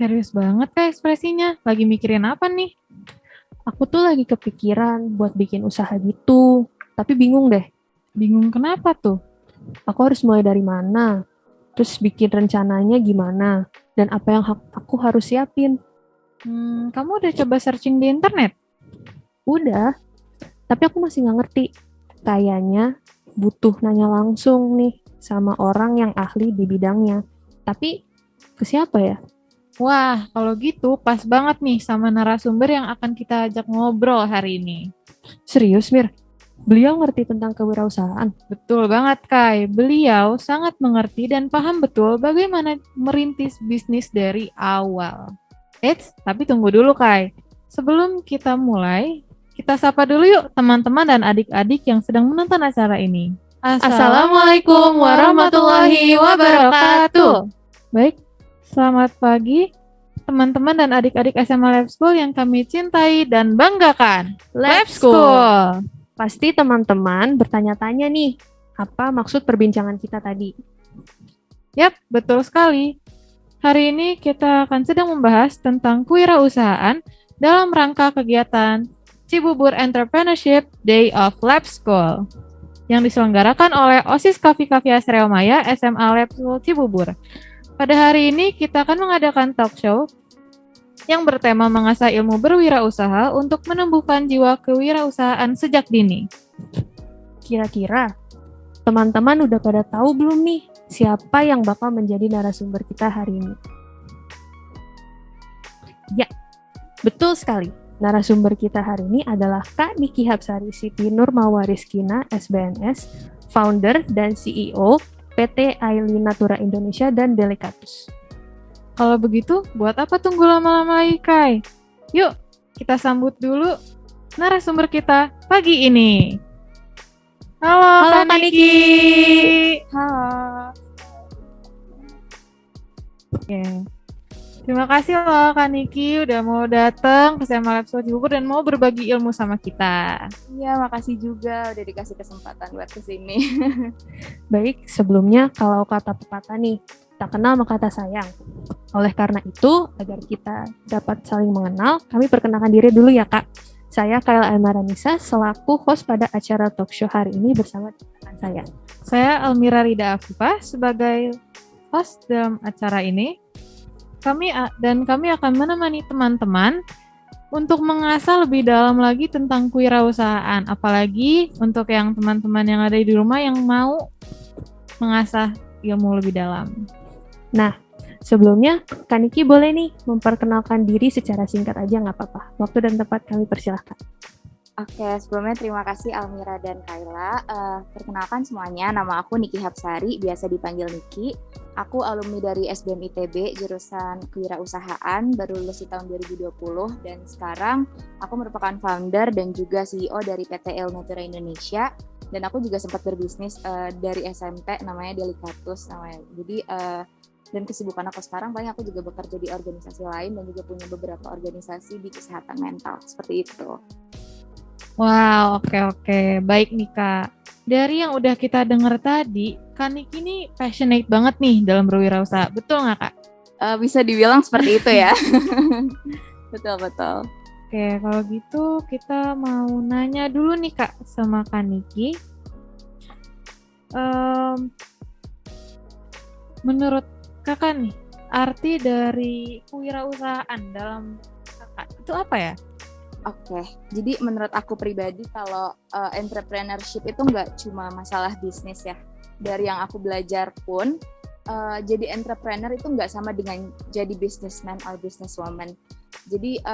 Serius banget Kak ekspresinya. Lagi mikirin apa nih? Aku tuh lagi kepikiran buat bikin usaha gitu, tapi bingung deh. Bingung kenapa tuh? Aku harus mulai dari mana? Terus bikin rencananya gimana? Dan apa yang aku harus siapin? Kamu udah coba searching di internet? Udah, tapi aku masih nggak ngerti. Kayaknya butuh nanya langsung nih sama orang yang ahli di bidangnya. Tapi ke siapa ya? Wah, kalau gitu pas banget nih sama narasumber yang akan kita ajak ngobrol hari ini. Serius, Mir? Beliau ngerti tentang kewirausahaan. Betul banget, Kai. Beliau sangat mengerti dan paham betul bagaimana merintis bisnis dari awal. Eits, tapi tunggu dulu, Kai. Sebelum kita mulai, kita sapa dulu yuk teman-teman dan adik-adik yang sedang menonton acara ini. Assalamualaikum warahmatullahi wabarakatuh. Baik, selamat pagi teman-teman dan adik-adik SMA Lab School yang kami cintai dan banggakan. Lab School. Pasti teman-teman bertanya-tanya nih, apa maksud perbincangan kita tadi? Yap, betul sekali. Hari ini kita akan sedang membahas tentang kewirausahaan dalam rangka kegiatan Cibubur Entrepreneurship Day of Lab School yang diselenggarakan oleh OSIS Kavi Asreo Maya SMA Lab School Cibubur. Pada hari ini kita akan mengadakan talk show yang bertema mengasah ilmu berwirausaha untuk menumbuhkan jiwa kewirausahaan sejak dini. Kira-kira teman-teman udah pada tahu belum nih siapa yang bakal menjadi narasumber kita hari ini? Ya, betul sekali. Narasumber kita hari ini adalah Kak Niki Hapsari Siti Nurmawariskina, SBNS, founder dan CEO PT Aili Natura Indonesia dan Delicatus. Kalau begitu, buat apa tunggu lama-lama lagi, Kai? Yuk, kita sambut dulu narasumber kita pagi ini. Halo Kak Niki. Halo. Oke. Terima kasih loh Kak Niki udah mau datang ke SMA Lab School Cibubur dan mau berbagi ilmu sama kita. Iya, makasih juga udah dikasih kesempatan buat kesini. Baik, sebelumnya kalau kata pepatah nih, tak kenal maka kata sayang. Oleh karena itu, agar kita dapat saling mengenal, kami perkenalkan diri dulu ya Kak. Saya Kaila Elmaranisa, selaku host pada acara talk show hari ini bersama rekan saya. Saya Almira Rida Afifah sebagai host dalam acara ini. Kami akan menemani teman-teman untuk mengasah lebih dalam lagi tentang kewirausahaan. Apalagi untuk yang teman-teman yang ada di rumah yang mau mengasah ilmu lebih dalam. Nah, sebelumnya Kak Niki boleh nih memperkenalkan diri secara singkat aja nggak apa-apa. Waktu dan tempat kami persilahkan. Oke, sebelumnya terima kasih Almira dan Kaila. Perkenalkan semuanya, nama aku Niki Hapsari, biasa dipanggil Niki. Aku alumni dari SBM ITB, jurusan kewirausahaan, baru lulus di tahun 2020, dan sekarang aku merupakan founder dan juga CEO dari PT Aili Natura Indonesia, dan aku juga sempat berbisnis dari SMP, namanya Delicatus namanya. Jadi, dan kesibukan aku sekarang paling aku juga bekerja di organisasi lain dan juga punya beberapa organisasi di kesehatan mental, seperti itu. Wow, oke. Baik nih Kak. Dari yang udah kita dengar tadi, Kak Niki ini passionate banget nih dalam berwirausaha. Betul nggak Kak? Bisa dibilang seperti itu ya. Betul. Oke, kalau gitu kita mau nanya dulu nih Kak sama Kak Niki. Menurut Kakak nih, arti dari kewirausahaan dalam Kakak itu apa ya? Oke, jadi menurut aku pribadi kalau entrepreneurship itu nggak cuma masalah bisnis ya. Dari yang aku belajar pun, jadi entrepreneur itu nggak sama dengan jadi businessman or businesswoman. Jadi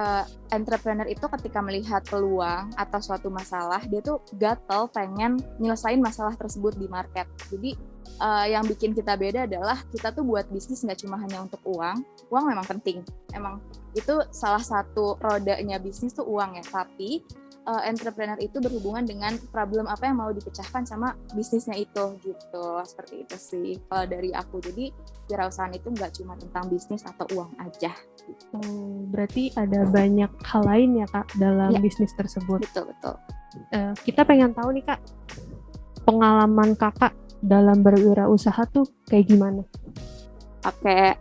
entrepreneur itu ketika melihat peluang atau suatu masalah, dia tuh gatel pengen nyelesain masalah tersebut di market. Jadi yang bikin kita beda adalah kita tuh buat bisnis nggak cuma hanya untuk uang memang penting, emang itu salah satu rodanya bisnis tuh uang ya, tapi entrepreneur itu berhubungan dengan problem apa yang mau dipecahkan sama bisnisnya itu gitu, seperti itu sih kalau dari aku. Jadi wirausahaan itu nggak cuma tentang bisnis atau uang aja gitu. Berarti ada banyak hal lain ya Kak dalam bisnis tersebut. Betul. Kita pengen tahu nih Kak, pengalaman Kakak dalam berwirausaha tuh kayak gimana? Oke,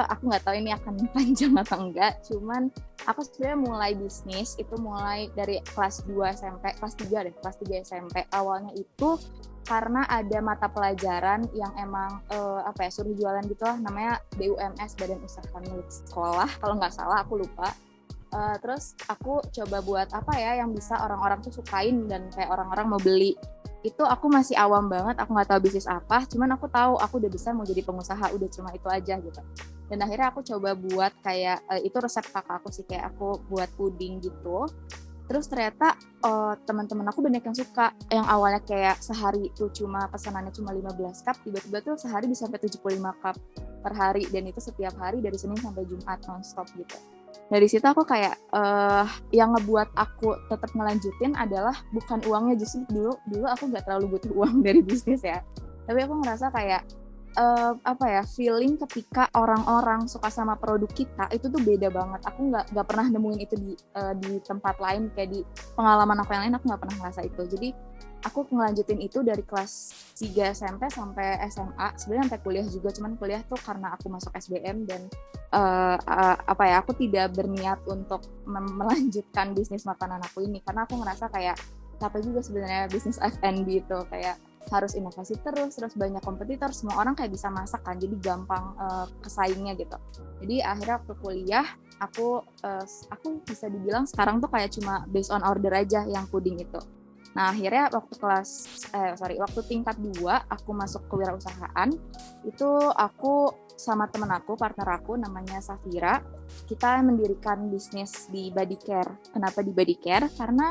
aku nggak tahu ini akan panjang atau enggak. Cuman aku sebenarnya mulai bisnis itu mulai dari kelas 2 SMP, kelas 3 deh, kelas 3 SMP. Awalnya itu karena ada mata pelajaran yang emang suruh jualan gitu lah, namanya BUMS, Badan Usaha Milik Sekolah. Kalau nggak salah, aku lupa. Terus aku coba buat apa ya yang bisa orang-orang tuh sukain dan kayak orang-orang mau beli. Itu aku masih awam banget, aku nggak tahu bisnis apa, cuman aku tahu aku udah besar mau jadi pengusaha, udah cuma itu aja gitu. Dan akhirnya aku coba buat kayak itu resep kakak aku sih, kayak aku buat puding gitu. Terus ternyata teman-teman aku banyak yang suka, yang awalnya kayak sehari itu cuma pesanannya cuma 15 cup, tiba-tiba tuh sehari bisa sampai 75 cup per hari, dan itu setiap hari dari Senin sampai Jumat nonstop gitu. Dari situ aku kayak yang ngebuat aku tetap ngelanjutin adalah bukan uangnya, justru dulu aku nggak terlalu butuh uang dari bisnis ya, tapi aku ngerasa kayak feeling ketika orang-orang suka sama produk kita itu tuh beda banget. Aku nggak pernah nemuin itu di tempat lain, kayak di pengalaman aku yang lain aku nggak pernah ngerasa itu. Jadi aku ngelanjutin itu dari kelas 3 SMP sampai SMA, sebenarnya sampai kuliah juga, cuman kuliah tuh karena aku masuk SBM dan aku tidak berniat untuk melanjutkan bisnis makanan aku ini, karena aku ngerasa kayak capek juga sebenarnya bisnis F&B itu, kayak harus inovasi terus banyak kompetitor, semua orang kayak bisa masak kan, jadi gampang kesaingnya gitu. Jadi akhirnya waktu kuliah aku bisa dibilang sekarang tuh kayak cuma based on order aja yang puding itu. Nah akhirnya waktu tingkat 2 aku masuk kewirausahaan, itu aku sama temen aku, partner aku namanya Safira, kita mendirikan bisnis di body care. Kenapa di body care? Karena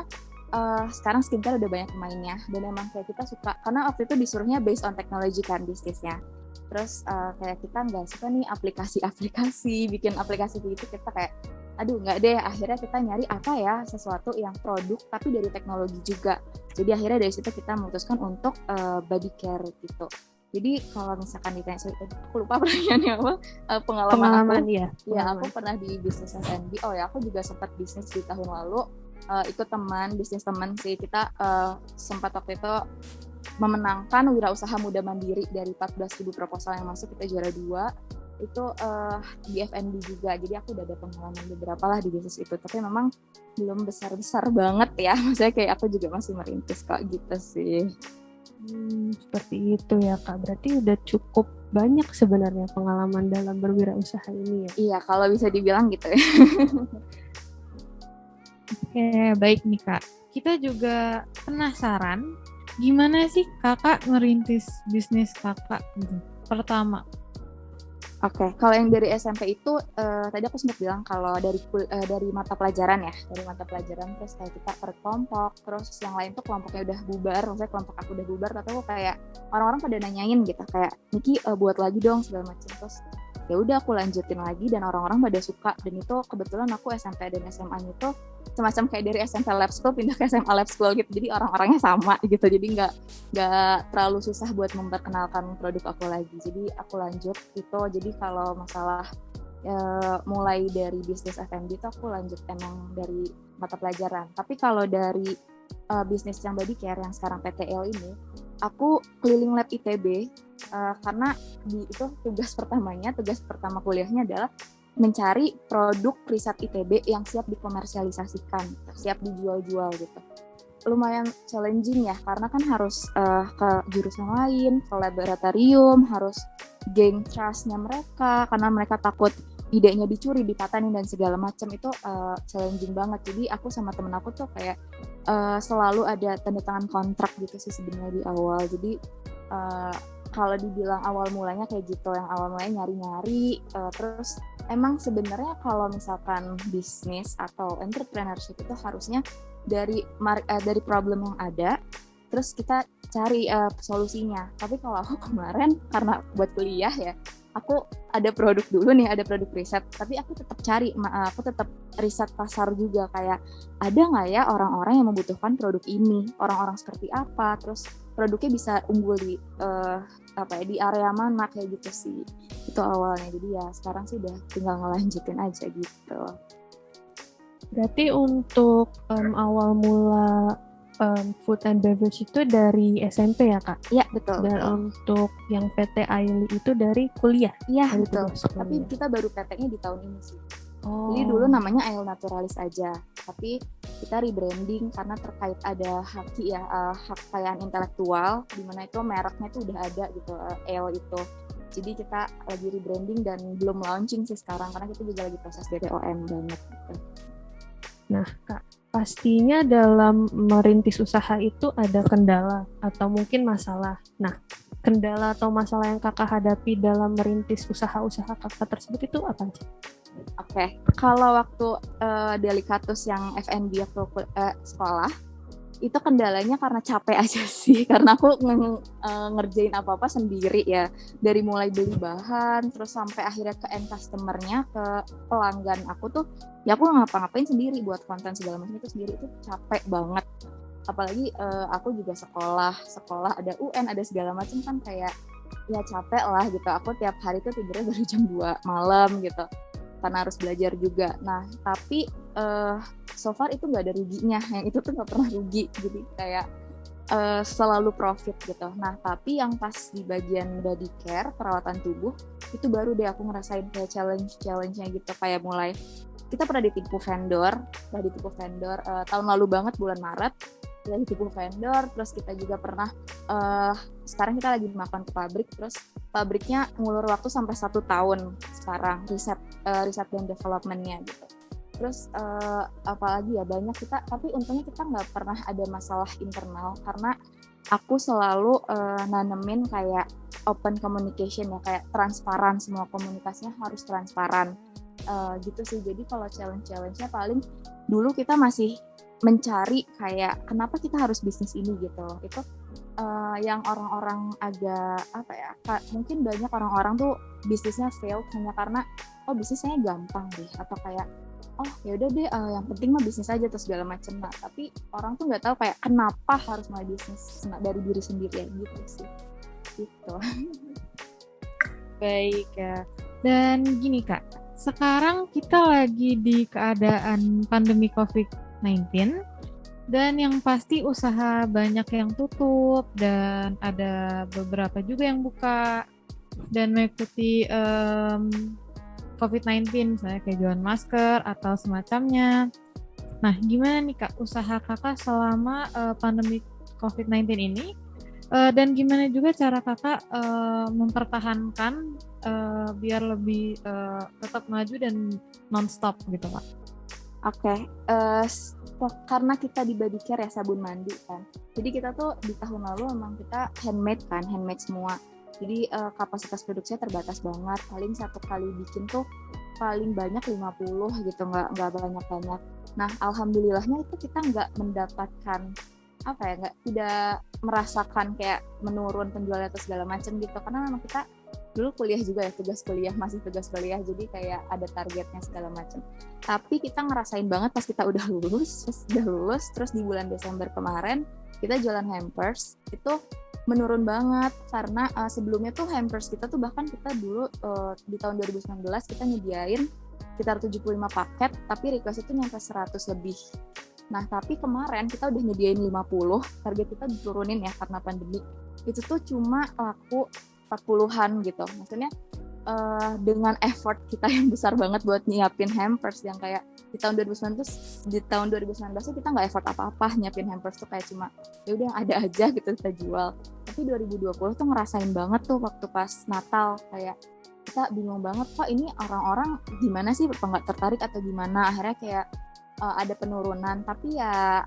sekarang skincare udah banyak pemainnya, dan emang kayak kita suka, karena waktu itu disuruhnya based on technology kan bisnisnya. Terus kayak kita nggak suka nih aplikasi-aplikasi, bikin aplikasi begitu, kita kayak aduh nggak deh, akhirnya kita nyari apa ya, sesuatu yang produk tapi dari teknologi juga. Jadi akhirnya dari situ kita memutuskan untuk body care gitu. Jadi kalau misalkan ditanya, aku lupa pertanyaannya apa, pengalaman aku. Ya. Ya, aku pernah di bisnis F&B. Oh ya, aku juga sempat bisnis di tahun lalu. Ikut bisnis teman sih. Kita sempat waktu itu memenangkan Wirausaha Muda Mandiri dari 14.000 proposal yang masuk, kita juara 2. Itu di F&B juga. Jadi aku udah ada pengalaman beberapa lah di bisnis itu. Tapi memang belum besar-besar banget ya. Maksudnya kayak aku juga masih merintis kok gitu sih. Seperti itu ya Kak. Berarti udah cukup banyak sebenarnya pengalaman dalam berwirausaha ini ya. Iya, kalau bisa dibilang gitu ya. Oke, baik nih Kak. Kita juga penasaran gimana sih Kakak ngerintis bisnis Kakak gitu pertama? Oke, kalau yang dari SMP itu tadi aku sempat bilang kalau dari mata pelajaran ya, dari mata pelajaran, terus kayak kita per kelompok, terus yang lain tuh kelompoknya udah bubar, maksudnya kelompok aku udah bubar, tapi aku kayak orang-orang pada nanyain gitu, kayak Niki buat lagi dong segala macam, terus ya udah aku lanjutin lagi dan orang-orang pada suka. Dan itu kebetulan aku SMP dan SMA-nya itu semacam kayak dari SMP Lab School pindah ke SMA Lab School gitu, jadi orang-orangnya sama gitu, jadi nggak terlalu susah buat memperkenalkan produk aku lagi. Jadi aku lanjut itu. Jadi kalau masalah mulai dari bisnis F&B itu aku lanjut emang dari mata pelajaran. Tapi kalau dari bisnis yang body care yang sekarang PTL ini, aku keliling lab ITB karena itu tugas pertama kuliahnya adalah mencari produk riset ITB yang siap dikomersialisasikan, siap dijual-jual gitu. Lumayan challenging ya, karena kan harus ke jurusan lain, ke laboratorium, harus gain trust-nya mereka, karena mereka takut idenya dicuri, dipatahin dan segala macam. Itu challenging banget. Jadi aku sama temen aku tuh kayak selalu ada tanda tangan kontrak gitu sih sebenarnya di awal. Jadi kalau dibilang awal mulanya kayak gitu, yang awal mulanya nyari-nyari, terus emang sebenarnya kalau misalkan bisnis atau entrepreneurship itu harusnya dari problem yang ada, terus kita cari solusinya. Tapi kalau aku kemarin karena buat kuliah ya, aku ada produk dulu nih, ada produk riset, tapi aku tetap riset pasar juga, kayak ada nggak ya orang-orang yang membutuhkan produk ini, orang-orang seperti apa, terus produknya bisa unggul di di area mana, kayak gitu sih. Itu awalnya. Jadi ya sekarang sih udah tinggal ngelanjutin aja gitu. Berarti untuk awal mula food and beverage itu dari SMP ya Kak? Iya, betul. Dan untuk yang PT Aili itu dari kuliah? Iya, Dari betul. tugas Tapi kuliah. kita baru PT-nya di tahun ini sih. Oh. Jadi dulu namanya Ale Naturalis aja, tapi kita rebranding karena terkait ada hak kekayaan intelektual, di mana itu mereknya itu udah ada gitu, Ale itu. Jadi kita lagi rebranding dan belum launching sih sekarang karena kita juga lagi proses BPOM banget gitu. Nah Kak, pastinya dalam merintis usaha itu ada kendala atau mungkin masalah. Nah, kendala atau masalah yang Kakak hadapi dalam merintis usaha-usaha Kakak tersebut itu apa aja? Oke, kalau waktu Delicatus yang F&B waktu sekolah, itu kendalanya karena capek aja sih, karena aku ngerjain apa-apa sendiri ya, dari mulai beli bahan, terus sampai akhirnya ke end customer-nya, ke pelanggan aku tuh, ya aku ngapa-ngapain sendiri, buat konten segala macam itu sendiri, itu capek banget. Apalagi aku juga sekolah ada UN, ada segala macam kan kayak, ya capek lah gitu, aku tiap hari tuh tidurnya baru jam 2 malam gitu, karena harus belajar juga. Nah, tapi so far itu nggak ada ruginya, yang itu tuh nggak pernah rugi, jadi kayak selalu profit gitu. Nah, tapi yang pas di bagian body care, perawatan tubuh, itu baru deh aku ngerasain kayak challenge-nya gitu, kayak mulai kita pernah ditipu vendor tahun lalu banget bulan Maret, kita ditipu vendor, terus kita juga pernah sekarang kita lagi makan ke pabrik, terus pabriknya ngulur waktu sampai 1 tahun sekarang riset dan development-nya gitu. Terus apalagi ya banyak kita, tapi untungnya kita nggak pernah ada masalah internal karena aku selalu nanemin kayak open communication ya, kayak transparan, semua komunikasinya harus transparan gitu sih. Jadi kalau challenge-nya paling dulu kita masih mencari kayak kenapa kita harus bisnis ini gitu. Itu yang orang-orang agak apa ya, mungkin banyak orang-orang tuh bisnisnya fail hanya karena bisnisnya gampang deh, atau kayak ya udah deh yang penting mah bisnis aja terus segala macam. Nah, tapi orang tuh nggak tahu kayak kenapa harus mulai bisnis dari diri sendiri ya gitu sih. Gitu. Baik ya. Dan gini Kak, sekarang kita lagi di keadaan pandemi COVID-19 dan yang pasti usaha banyak yang tutup dan ada beberapa juga yang buka dan mengikuti COVID-19, misalnya kayak jualan masker atau semacamnya. Nah, gimana nih Kak usaha Kakak selama pandemi COVID-19 ini? Dan gimana juga cara Kakak mempertahankan biar lebih tetap maju dan non-stop gitu Kak? Oke, karena kita di body care ya, sabun mandi kan. Jadi kita tuh di tahun lalu emang kita handmade semua. Jadi kapasitas produksinya terbatas banget. Paling satu kali bikin tuh paling banyak 50 gitu, nggak banyak-banyak. Nah, alhamdulillahnya itu kita nggak mendapatkan tidak merasakan kayak menurun penjualan atau segala macam gitu, karena memang kita dulu kuliah juga ya, masih tugas kuliah, jadi kayak ada targetnya segala macam. Tapi kita ngerasain banget pas kita udah lulus, terus di bulan Desember kemarin kita jualan hampers, itu menurun banget karena sebelumnya tuh hampers kita tuh bahkan kita dulu di tahun 2019 kita nyediain sekitar 75 paket, tapi request itu nyampe 100 lebih. Nah, tapi kemarin kita udah nyediain 50, target kita diturunin ya karena pandemi. Itu tuh cuma laku 40-an gitu. Maksudnya dengan effort kita yang besar banget buat nyiapin hampers yang kayak di tahun 2019 tuh kita nggak effort apa-apa nyiapin hampers tuh, kayak cuma ya udah yang ada aja gitu kita jual. Tapi 2020 tuh ngerasain banget tuh waktu pas Natal, kayak kita bingung banget kok ini orang-orang gimana sih, nggak tertarik atau gimana. Akhirnya kayak ada penurunan, tapi ya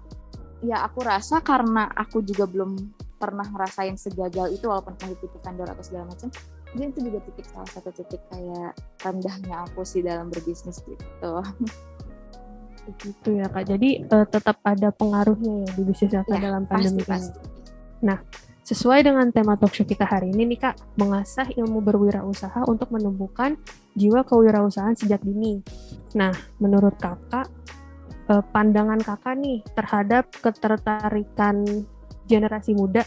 aku rasa karena aku juga belum pernah ngerasain segagal itu walaupun pernah ditipu vendor atau segala macam. Jadi itu juga salah satu titik kayak rendahnya aku sih dalam berbisnis gitu. Begitu ya Kak. Jadi tetap ada pengaruhnya ya di bisnis Kakak dalam pandemi ini. Nah, sesuai dengan tema talkshow kita hari ini nih Kak, mengasah ilmu berwirausaha untuk menumbuhkan jiwa kewirausahaan sejak dini. Nah, menurut Kakak, pandangan Kakak nih terhadap ketertarikan generasi muda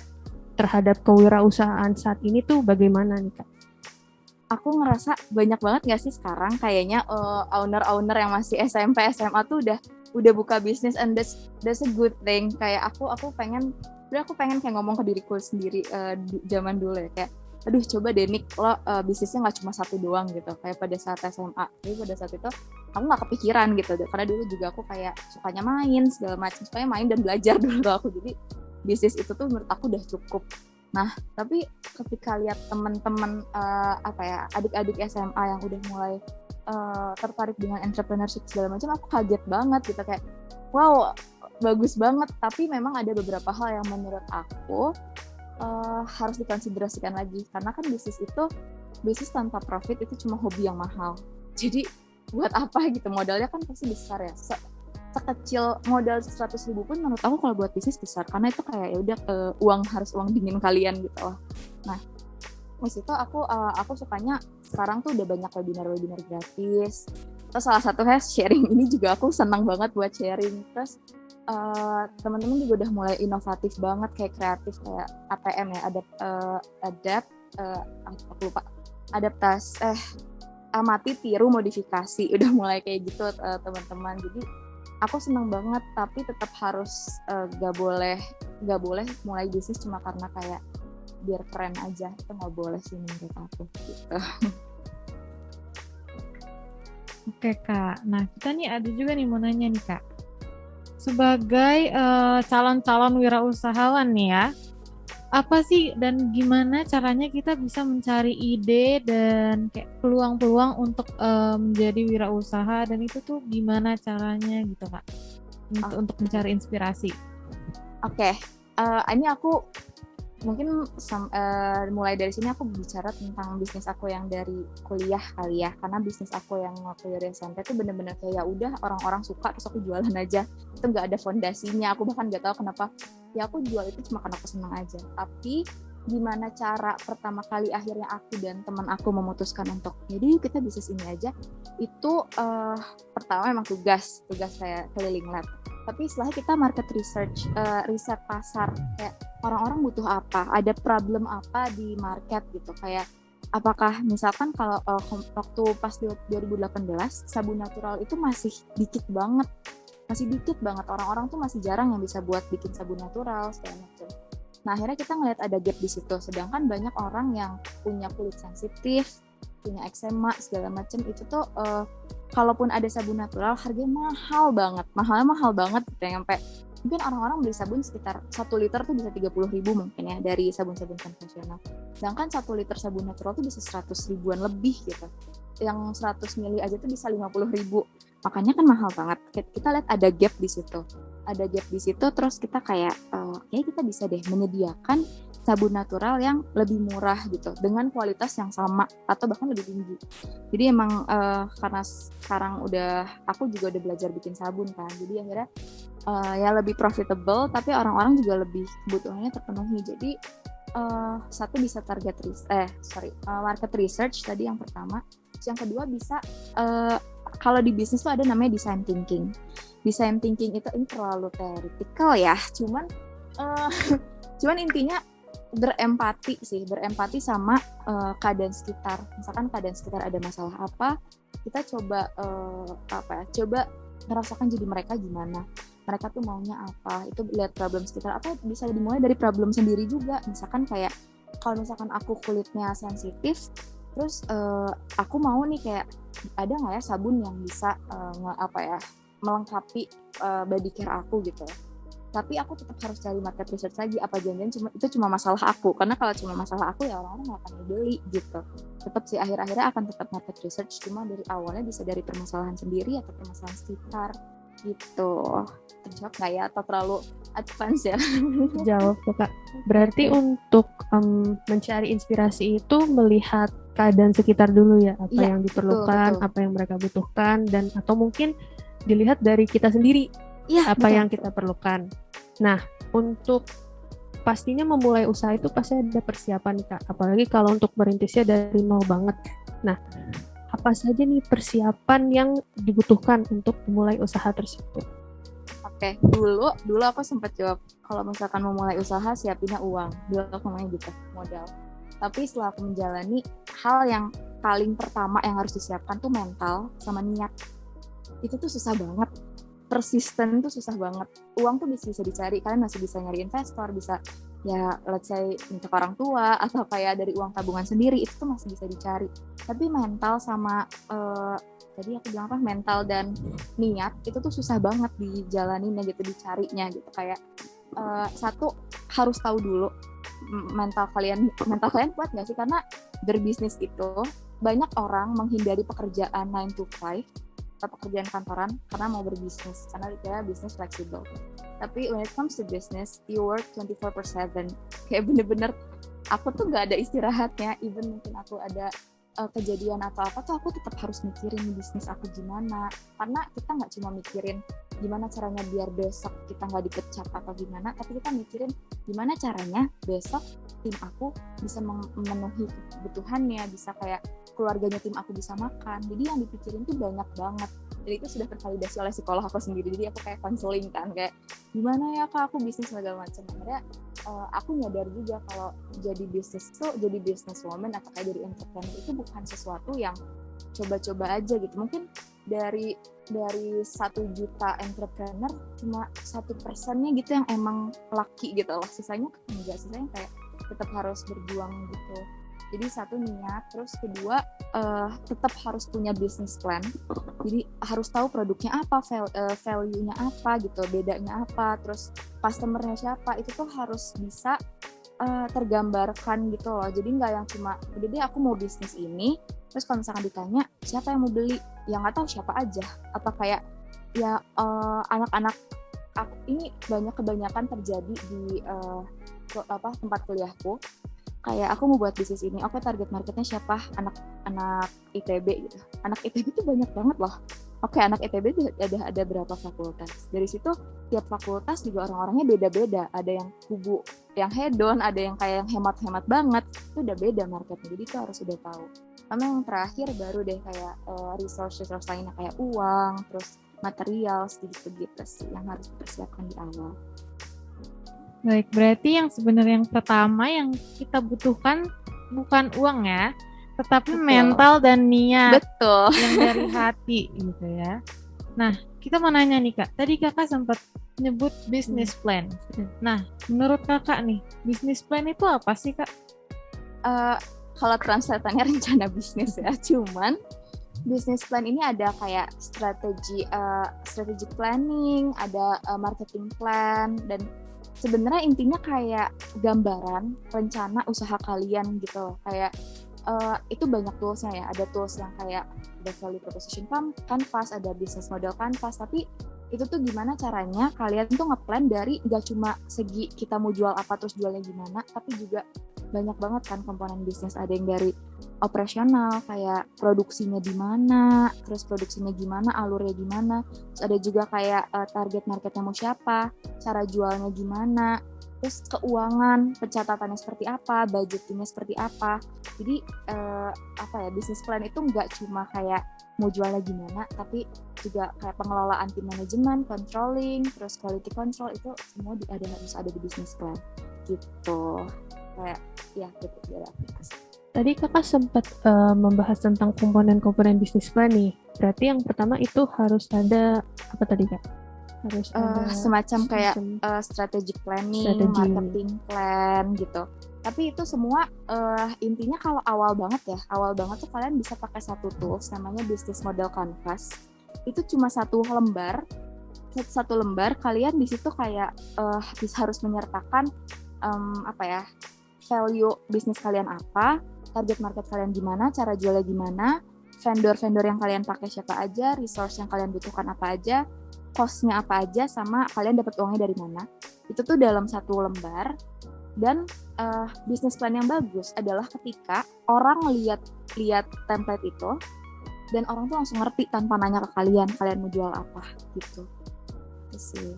terhadap kewirausahaan saat ini tuh bagaimana nih Kak? Aku ngerasa banyak banget gak sih sekarang kayaknya owner-owner yang masih SMP, SMA tuh udah udah buka bisnis, and that's a good thing. Kayak aku pengen kayak ngomong ke diriku sendiri zaman dulu ya, kayak aduh coba deh Nick, lo bisnisnya nggak cuma satu doang gitu, kayak pada saat SMA. Jadi pada saat itu aku nggak kepikiran gitu, karena dulu juga aku kayak sukanya main segala macam, sukanya main dan belajar dulu aku. Jadi bisnis itu tuh menurut aku udah cukup. Nah tapi ketika lihat teman-teman adik-adik SMA yang udah mulai tertarik dengan entrepreneurship segala macam, aku kaget banget gitu, kayak wow bagus banget. Tapi memang ada beberapa hal yang menurut aku harus dikonsiderasikan lagi, karena kan bisnis tanpa profit itu cuma hobi yang mahal. Jadi buat apa gitu, modalnya kan pasti besar ya. Sekecil modal 100.000 pun menurut aku kalau buat bisnis besar, karena itu kayak ya udah harus uang dingin kalian gitu loh. Nah di situ aku sukanya sekarang tuh udah banyak webinar gratis. Terus salah satu sharing ini juga aku senang banget buat sharing. Terus teman-teman juga udah mulai inovatif banget, kayak kreatif, kayak ATM ya, aku lupa, amati, tiru, modifikasi, udah mulai kayak gitu teman-teman. Jadi aku senang banget, tapi tetap harus gak boleh mulai bisnis cuma karena kayak biar keren aja, itu nggak boleh sih menurut aku gitu. Oke Kak, nah kita nih ada juga nih mau nanya nih Kak, sebagai calon-calon wirausahawan nih ya, apa sih dan gimana caranya kita bisa mencari ide dan kayak peluang-peluang untuk menjadi wirausaha, dan itu tuh gimana caranya gitu Kak, untuk mencari inspirasi? Oke, ini aku mungkin mulai dari sini aku bicara tentang bisnis aku yang dari kuliah kali ya, karena bisnis aku yang waktu dari SMP tuh bener-bener kayak ya udah orang-orang suka terus aku jualan aja, itu nggak ada fondasinya, aku bahkan nggak tahu kenapa ya aku jual itu cuma karena aku senang aja. Tapi gimana cara pertama kali akhirnya aku dan teman aku memutuskan untuk jadi kita bisnis ini aja, itu pertama memang tugas saya keliling lab. Tapi setelah kita market research, riset pasar, kayak orang-orang butuh apa, ada problem apa di market gitu, kayak apakah misalkan kalau waktu pas 2018 sabun natural itu masih dikit banget, orang-orang tuh masih jarang yang bisa buat bikin sabun natural segala macam. Nah akhirnya kita ngeliat ada gap di situ, sedangkan banyak orang yang punya kulit sensitif, punya eksema segala macam, itu tuh kalaupun ada sabun natural harganya mahal banget gitu, yang sampai mungkin orang-orang beli sabun sekitar 1 liter tuh bisa 30.000 mungkin ya dari sabun-sabun konvensional, sedangkan 1 liter sabun natural tuh bisa 100 ribuan lebih gitu, yang 100 mili aja tuh bisa 50.000, makanya kan mahal banget. Kita lihat ada gap di situ, terus kita kayak kita bisa deh menyediakan sabun natural yang lebih murah gitu dengan kualitas yang sama atau bahkan lebih tinggi. Jadi emang karena sekarang aku juga udah belajar bikin sabun kan, jadi akhirnya ya lebih profitable, tapi orang-orang juga lebih kebutuhannya terpenuhi. Jadi satu bisa market research tadi yang pertama. Yang kedua bisa kalau di bisnis tuh ada namanya design thinking. Design thinking itu ini terlalu theoretical ya, cuman intinya berempati sama keadaan sekitar. Misalkan keadaan sekitar ada masalah apa, kita coba merasakan jadi mereka gimana, mereka tuh maunya apa, itu lihat problem sekitar apa, bisa dimulai dari problem sendiri juga. Misalkan kayak kalau misalkan aku kulitnya sensitif, terus aku mau nih kayak ada nggak ya sabun yang bisa melengkapi body care aku gitu. Tapi aku tetap harus cari market research lagi, apa jangan-jangan itu cuma masalah aku, karena kalau cuma masalah aku ya orang-orang nggak akan beli gitu. Tetap sih akhir-akhirnya akan tetap market research, cuma dari awalnya bisa dari permasalahan sendiri atau permasalahan sekitar gitu. Terjawab nggak ya atau terlalu advance ya? Jawab kok Kak. Berarti untuk mencari inspirasi itu melihat keadaan sekitar dulu ya, apa yang diperlukan, betul. Apa yang mereka butuhkan, dan atau mungkin dilihat dari kita sendiri. Apa yang kita perlukan. Nah, untuk pastinya memulai usaha itu pasti ada persiapan nih Kak, apalagi kalau untuk merintisnya dari nol banget. Nah, apa saja nih persiapan yang dibutuhkan untuk memulai usaha tersebut? Oke, dulu aku sempat jawab kalau misalkan memulai usaha siapinnya uang, dulu aku ngomongnya gitu, modal. Tapi setelah aku menjalani, hal yang paling pertama yang harus disiapkan tuh mental sama niat. Itu tuh susah banget. persisten tuh susah banget. Uang tuh bisa dicari, kalian masih bisa nyari investor, bisa ya let's say minta ke orang tua atau kayak dari uang tabungan sendiri, itu tuh masih bisa dicari. Tapi mental sama tadi aku bilang apa, mental dan niat itu tuh susah banget dijalaninnya gitu, dicarinya gitu. Kayak satu, harus tahu dulu mental kalian kuat nggak sih, karena berbisnis itu banyak orang menghindari pekerjaan 9 to 5 atau pekerjaan kantoran karena mau berbisnis, karena dikira bisnis fleksibel. Tapi when it comes to business, you work 24/7. Kayak bener-bener aku tuh nggak ada istirahatnya. Even mungkin aku ada kejadian atau apa tuh, aku tetap harus mikirin bisnis aku gimana. Karena kita nggak cuma mikirin gimana caranya biar besok kita nggak dipecat atau gimana, tapi kita mikirin gimana caranya besok tim aku bisa memenuhi kebutuhannya, bisa kayak keluarganya tim aku bisa makan. Jadi yang dipikirin tuh banyak banget. Jadi itu sudah tervalidasi oleh psikolog aku sendiri. Jadi aku kayak konseling kan, kayak gimana ya Kak, aku bisnis segala macam. Akhirnya aku nyadar juga kalau jadi bisnis tuh, jadi businesswoman atau kayak jadi entrepreneur itu bukan sesuatu yang coba-coba aja gitu. Mungkin dari 1 juta entrepreneur cuma 1%-nya gitu yang emang lucky gitu loh. Sisanya enggak, sisanya kayak tetap harus berjuang gitu. Jadi satu, niat, terus kedua tetap harus punya business plan. Jadi harus tahu produknya apa, value-nya apa gitu, bedanya apa, terus customer-nya siapa, itu tuh harus bisa tergambarkan gitu loh. Jadi nggak yang cuma, jadi aku mau bisnis ini, terus kalau misalkan ditanya siapa yang mau beli, yang nggak tahu siapa aja. Apa kayak ya anak-anak aku ini kebanyakan terjadi di tempat kuliahku. Kayak aku mau buat bisnis ini, oke, target marketnya siapa? Anak ITB gitu. Anak ITB itu banyak banget loh. Oke, anak ITB ada berapa fakultas? Dari situ tiap fakultas juga orang-orangnya beda-beda. Ada yang kubu yang hedon, ada yang kayak yang hemat-hemat banget. Itu udah beda marketnya. Jadi itu harus udah tahu. Sama yang terakhir baru deh kayak resource lainnya kayak uang, terus material, gitu-gitu sih yang harus dipersiapkan di awal. Baik, berarti yang sebenarnya yang pertama yang kita butuhkan bukan uang ya, tetapi Betul. mental dan niat. Betul. Yang dari hati gitu ya. Nah, kita mau nanya nih Kak, tadi Kakak sempat nyebut business plan. Nah, menurut Kakak nih, business plan itu apa sih Kak? Kalau translatannya rencana bisnis ya, cuman business plan ini ada kayak strategic planning, ada marketing plan, dan sebenarnya intinya kayak gambaran rencana usaha kalian gitu loh. Kayak itu banyak toolsnya ya. Ada tools yang kayak ada value proposition canvas, ada business model canvas. Tapi itu tuh gimana caranya kalian tuh ngeplan dari gak cuma segi kita mau jual apa terus jualnya gimana, tapi juga banyak banget kan komponen bisnis. Ada yang dari operasional, kayak produksinya di mana, terus produksinya gimana, alurnya gimana. Terus ada juga kayak target marketnya mau siapa, cara jualnya gimana, terus keuangan, pencatatannya seperti apa, budgetingnya seperti apa. Jadi business plan itu nggak cuma kayak mau jualnya gimana, tapi juga kayak pengelolaan tim manajemen, controlling, terus quality control, itu semua harus ada di business plan gitu. Kayak ya gitu dari aplikasi. Tadi Kakak sempat membahas tentang komponen-komponen bisnis plan nih. Berarti yang pertama itu harus ada apa tadi Kak? Harus ada semacam kayak strategic planning, marketing plan gitu. Tapi itu semua intinya kalau awal banget tuh kalian bisa pakai satu tools namanya business model canvas. Itu cuma satu lembar kalian di situ kayak harus menyertakan value bisnis kalian apa, target market kalian gimana, cara jualnya gimana, vendor-vendor yang kalian pakai siapa aja, resource yang kalian butuhkan apa aja, cost-nya apa aja, sama kalian dapat uangnya dari mana. Itu tuh dalam satu lembar. Dan business plan yang bagus adalah ketika orang lihat template itu dan orang tuh langsung ngerti tanpa nanya ke kalian mau jual apa gitu. Itu sih.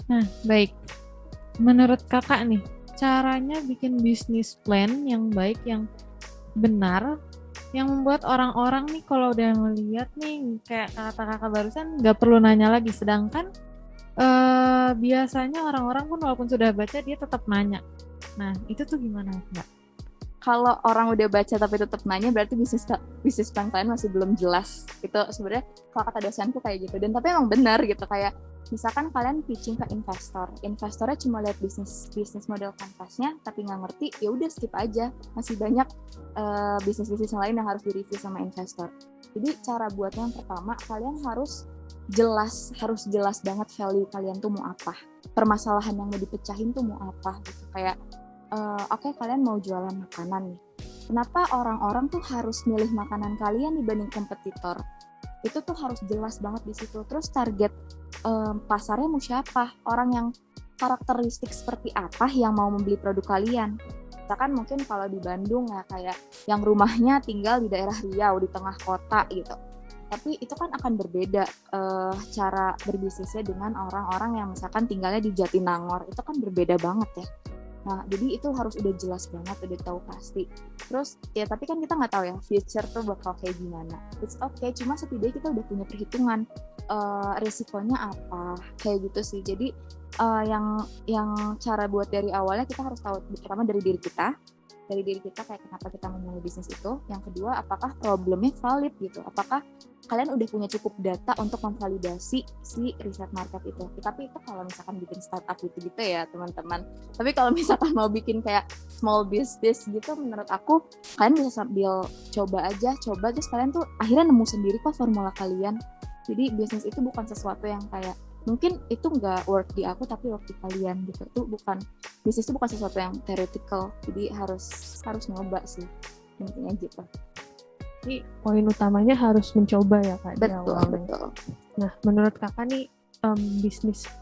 Nah, baik. Menurut Kakak nih, caranya bikin business plan yang baik, yang benar, yang membuat orang-orang nih kalau udah ngeliat nih, kayak kata Kakak barusan, nggak perlu nanya lagi. Sedangkan biasanya orang-orang pun walaupun sudah baca, dia tetap nanya. Nah, itu tuh gimana Kak? kalau orang udah baca tapi tetap nanya, berarti bisnis plan kalian masih belum jelas. Itu sebenarnya kalau kata dosenku kayak gitu. Dan tapi emang benar gitu, kayak misalkan kalian pitching ke investornya cuma lihat bisnis model kanvasnya tapi nggak ngerti, ya udah skip aja. Masih banyak bisnis lain yang harus direview sama investor. Jadi cara buatnya yang pertama, kalian harus jelas banget value kalian tuh mau apa, permasalahan yang mau dipecahin tuh mau apa gitu. Kayak oke, kalian mau jualan makanan nih, kenapa orang-orang tuh harus milih makanan kalian dibanding kompetitor? Itu tuh harus jelas banget di situ. Terus target pasarnya mau siapa, orang yang karakteristik seperti apa yang mau membeli produk kalian. Misalkan mungkin kalau di Bandung ya, kayak yang rumahnya tinggal di daerah Riau di tengah kota gitu, tapi itu kan akan berbeda cara berbisnisnya dengan orang-orang yang misalkan tinggalnya di Jatinangor. Itu kan berbeda banget ya. Nah, jadi itu harus udah jelas banget, udah tahu pasti. Terus ya, tapi kan kita nggak tahu ya future tuh bakal kayak gimana. It's okay, cuma setidaknya kita udah punya perhitungan resikonya apa, kayak gitu sih. Jadi yang cara buat dari awalnya, kita harus tahu pertama dari diri kita kayak kenapa kita memulai bisnis itu. Yang kedua, apakah problemnya valid gitu, apakah kalian udah punya cukup data untuk memvalidasi si riset market itu. Tapi itu kalau misalkan bikin startup gitu ya teman-teman. Tapi kalau misalkan mau bikin kayak small business gitu, menurut aku kalian bisa sambil coba terus kalian tuh akhirnya nemu sendiri kok formula kalian. Jadi bisnis itu bukan sesuatu yang kayak mungkin itu nggak work di aku tapi work di kalian gitu. Itu bukan, bisnis itu bukan sesuatu yang theoretical. Jadi harus nyoba sih intinya gitu. Jadi poin utamanya harus mencoba ya Kak. Betul. Nah, menurut Kakak nih,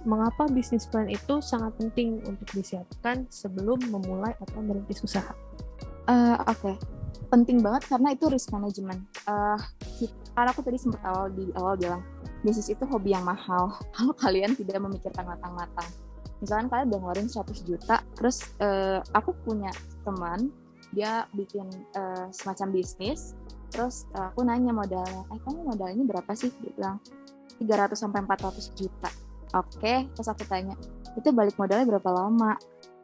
mengapa bisnis plan itu sangat penting untuk disiapkan sebelum memulai atau merintis usaha? Oke. Penting banget karena itu risk management. Karena aku tadi sempat di awal bilang bisnis itu hobi yang mahal kalau kalian tidak memikirkan matang-matang. Misalkan kalian udah ngeluarin 100 juta, terus aku punya teman, dia bikin semacam bisnis, terus aku nanya modalnya, kamu modalnya berapa sih? Dia bilang 300-400 juta. Oke, terus aku tanya, itu balik modalnya berapa lama?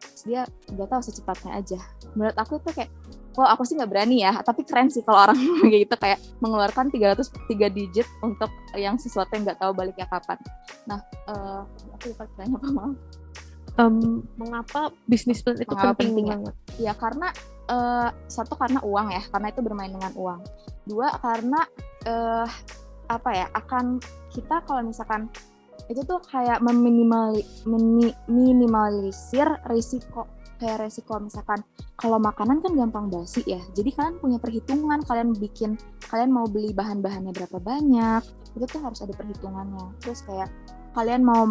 Terus dia nggak tahu, secepatnya aja. Menurut aku tuh kayak, wah aku sih nggak berani ya, tapi keren sih kalau orang kayak gitu, kayak mengeluarkan 3 digit untuk yang sesuatu yang nggak tahu baliknya kapan. Nah, aku lupa tanya apa, maaf. Mengapa bisnis plan itu penting banget? Ya karena satu, karena uang ya, karena itu bermain dengan uang. Dua, karena akan kita kalau misalkan itu tuh kayak minimalisir risiko. Kayak resiko misalkan kalau makanan kan gampang basi ya, jadi kalian punya perhitungan, kalian mau beli bahan-bahannya berapa banyak, itu tuh harus ada perhitungannya. Terus kayak kalian mau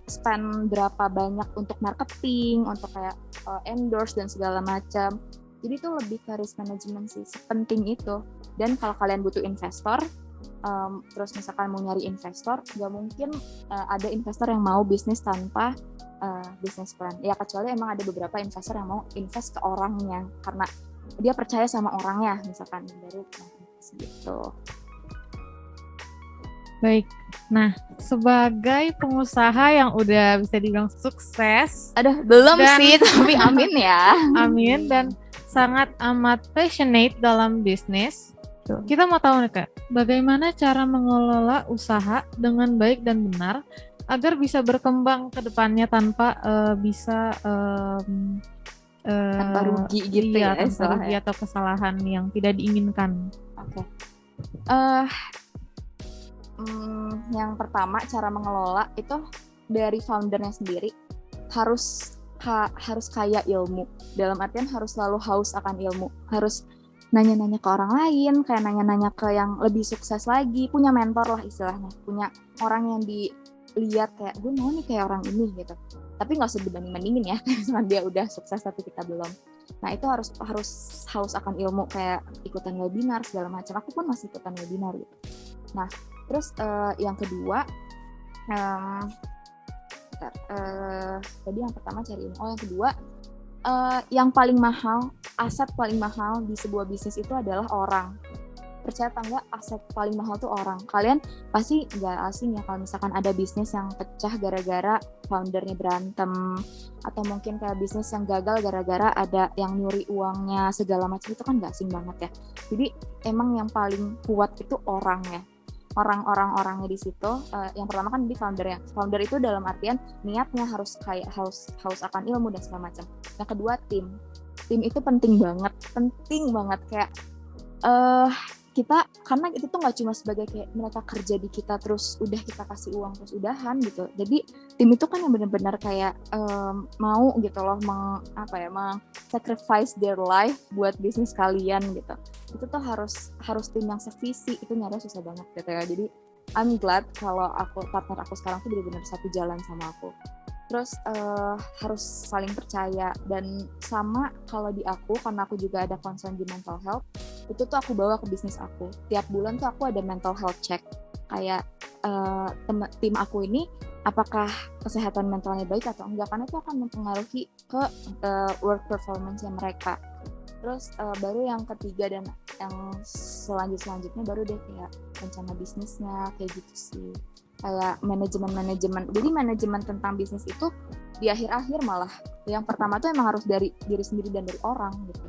spend berapa banyak untuk marketing, untuk kayak endorse dan segala macam. Jadi itu lebih ke risk management sih, sepenting itu. Dan kalau kalian butuh investor, terus misalkan mau nyari investor, nggak mungkin ada investor yang mau bisnis tanpa business plan. Ya kecuali emang ada beberapa investor yang mau invest ke orangnya karena dia percaya sama orangnya, misalkan baru gitu. Baik. Nah, sebagai pengusaha yang udah bisa dibilang sukses, belum sih, tapi amin ya. Amin, dan sangat amat passionate dalam bisnis. Kita mau tahu nih Kak, bagaimana cara mengelola usaha dengan baik dan benar agar bisa berkembang ke depannya tanpa tanpa rugi gitu ya, tanpa rugi atau kesalahan yang tidak diinginkan. Oke. Yang pertama, cara mengelola itu dari foundernya sendiri harus kaya ilmu. Dalam artian harus selalu haus akan ilmu, harus nanya-nanya ke orang lain, kayak nanya-nanya ke yang lebih sukses lagi, punya mentor lah istilahnya, punya orang yang dilihat kayak gue mau nih kayak orang ini gitu. Tapi nggak usah dibanding-bandingin ya, misalkan dia udah sukses tapi kita belum. Nah itu harus haus akan ilmu, kayak ikutan webinar segala macam. Aku pun masih ikutan webinar gitu. Nah terus yang kedua, tadi yang pertama cari ilmu. Yang kedua, yang paling mahal, aset paling mahal di sebuah bisnis itu adalah orang. percaya atau enggak, aset paling mahal tuh orang. Kalian pasti nggak asing ya kalau misalkan ada bisnis yang pecah gara-gara foundernya berantem, atau mungkin kayak bisnis yang gagal gara-gara ada yang nyuri uangnya segala macam, itu kan nggak asing banget ya. Jadi emang yang paling kuat itu orangnya, orang-orangnya di situ. Yang pertama kan di foundernya. Founder itu dalam artian niatnya harus kayak haus akan ilmu dan segala macam. Yang kedua tim itu penting banget kayak kita, karena itu tuh nggak cuma sebagai kayak mereka kerja di kita terus udah kita kasih uang terus udahan gitu. Jadi tim itu kan yang benar-benar kayak mau gitu loh sacrifice their life buat bisnis kalian gitu. Itu tuh harus tim yang sevisi, itu nyari susah banget gitu ya. Jadi I'm glad kalau partner aku sekarang tuh benar-benar satu jalan sama aku. Terus harus saling percaya, dan sama kalau di aku, karena aku juga ada concern di mental health, itu tuh aku bawa ke bisnis aku. Tiap bulan tuh aku ada mental health check, kayak tim aku ini apakah kesehatan mentalnya baik atau enggak, karena itu akan mempengaruhi ke work performance-nya mereka. Terus baru yang ketiga dan yang selanjutnya baru deh kayak rencana bisnisnya, kayak gitu sih. Kayak manajemen. Jadi manajemen tentang bisnis itu di akhir-akhir malah. Yang pertama tuh emang harus dari diri sendiri dan dari orang gitu.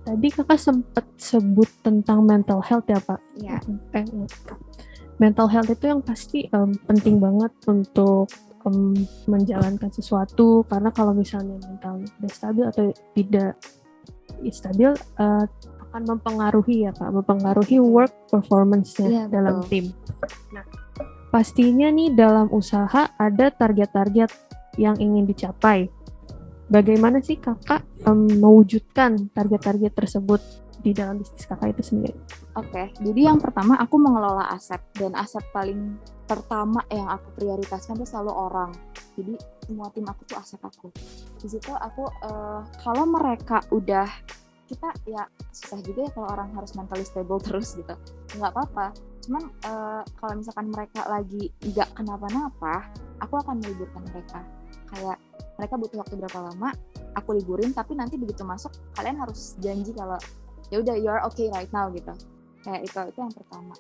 Tadi kakak sempat sebut tentang mental health ya Pak? Iya. Mental health itu yang pasti penting banget untuk menjalankan sesuatu, karena kalau misalnya mental tidak stabil atau tidak stabil akan mempengaruhi ya Kak, mempengaruhi work performance-nya dalam tim. Nah, pastinya nih dalam usaha ada target-target yang ingin dicapai. Bagaimana sih Kakak mewujudkan target-target tersebut di dalam bisnis Kakak itu sendiri? Oke, jadi yang pertama aku mengelola aset, dan aset paling pertama yang aku prioritaskan itu selalu orang. Jadi semua tim aku tuh aset aku. Di situ aku kalau mereka udah, kita ya susah juga ya kalau orang harus mentally stable terus gitu, nggak apa-apa. Cuman kalau misalkan mereka lagi nggak kenapa-napa, aku akan meliburkan mereka. Kayak mereka butuh waktu berapa lama, aku liburin, tapi nanti begitu masuk kalian harus janji kalau ya udah you are okay right now gitu. Kayak itu yang pertama.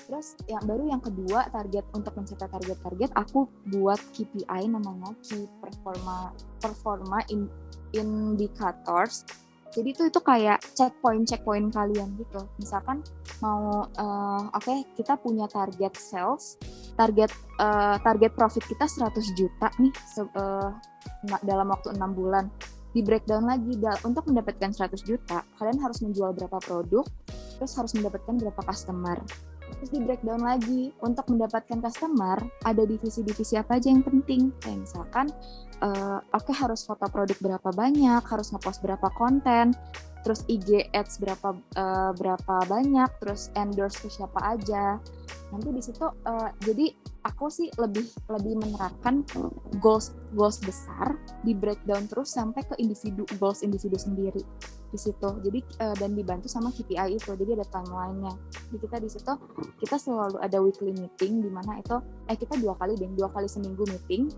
Terus yang kedua, untuk mencapai target aku buat KPI, namanya Key Performa Indicators. Jadi itu kayak checkpoint kalian gitu. Misalkan mau kita punya target sales, target profit kita 100 juta nih dalam waktu 6 bulan. Di breakdown lagi, untuk mendapatkan 100 juta kalian harus menjual berapa produk, terus harus mendapatkan berapa customer. Terus di breakdown lagi, untuk mendapatkan customer ada divisi-divisi apa aja yang penting. Kayak misalkan harus foto produk berapa banyak, harus ngepost berapa konten, terus IG ads berapa banyak, terus endorse ke siapa aja. Nanti di situ jadi aku sih lebih menerapkan goals besar, di breakdown terus sampai ke goals individu sendiri di situ. Jadi dan dibantu sama KPI itu, jadi ada timeline-nya. Jadi kita di situ kita selalu ada weekly meeting, di mana itu kita 2 kali seminggu meeting.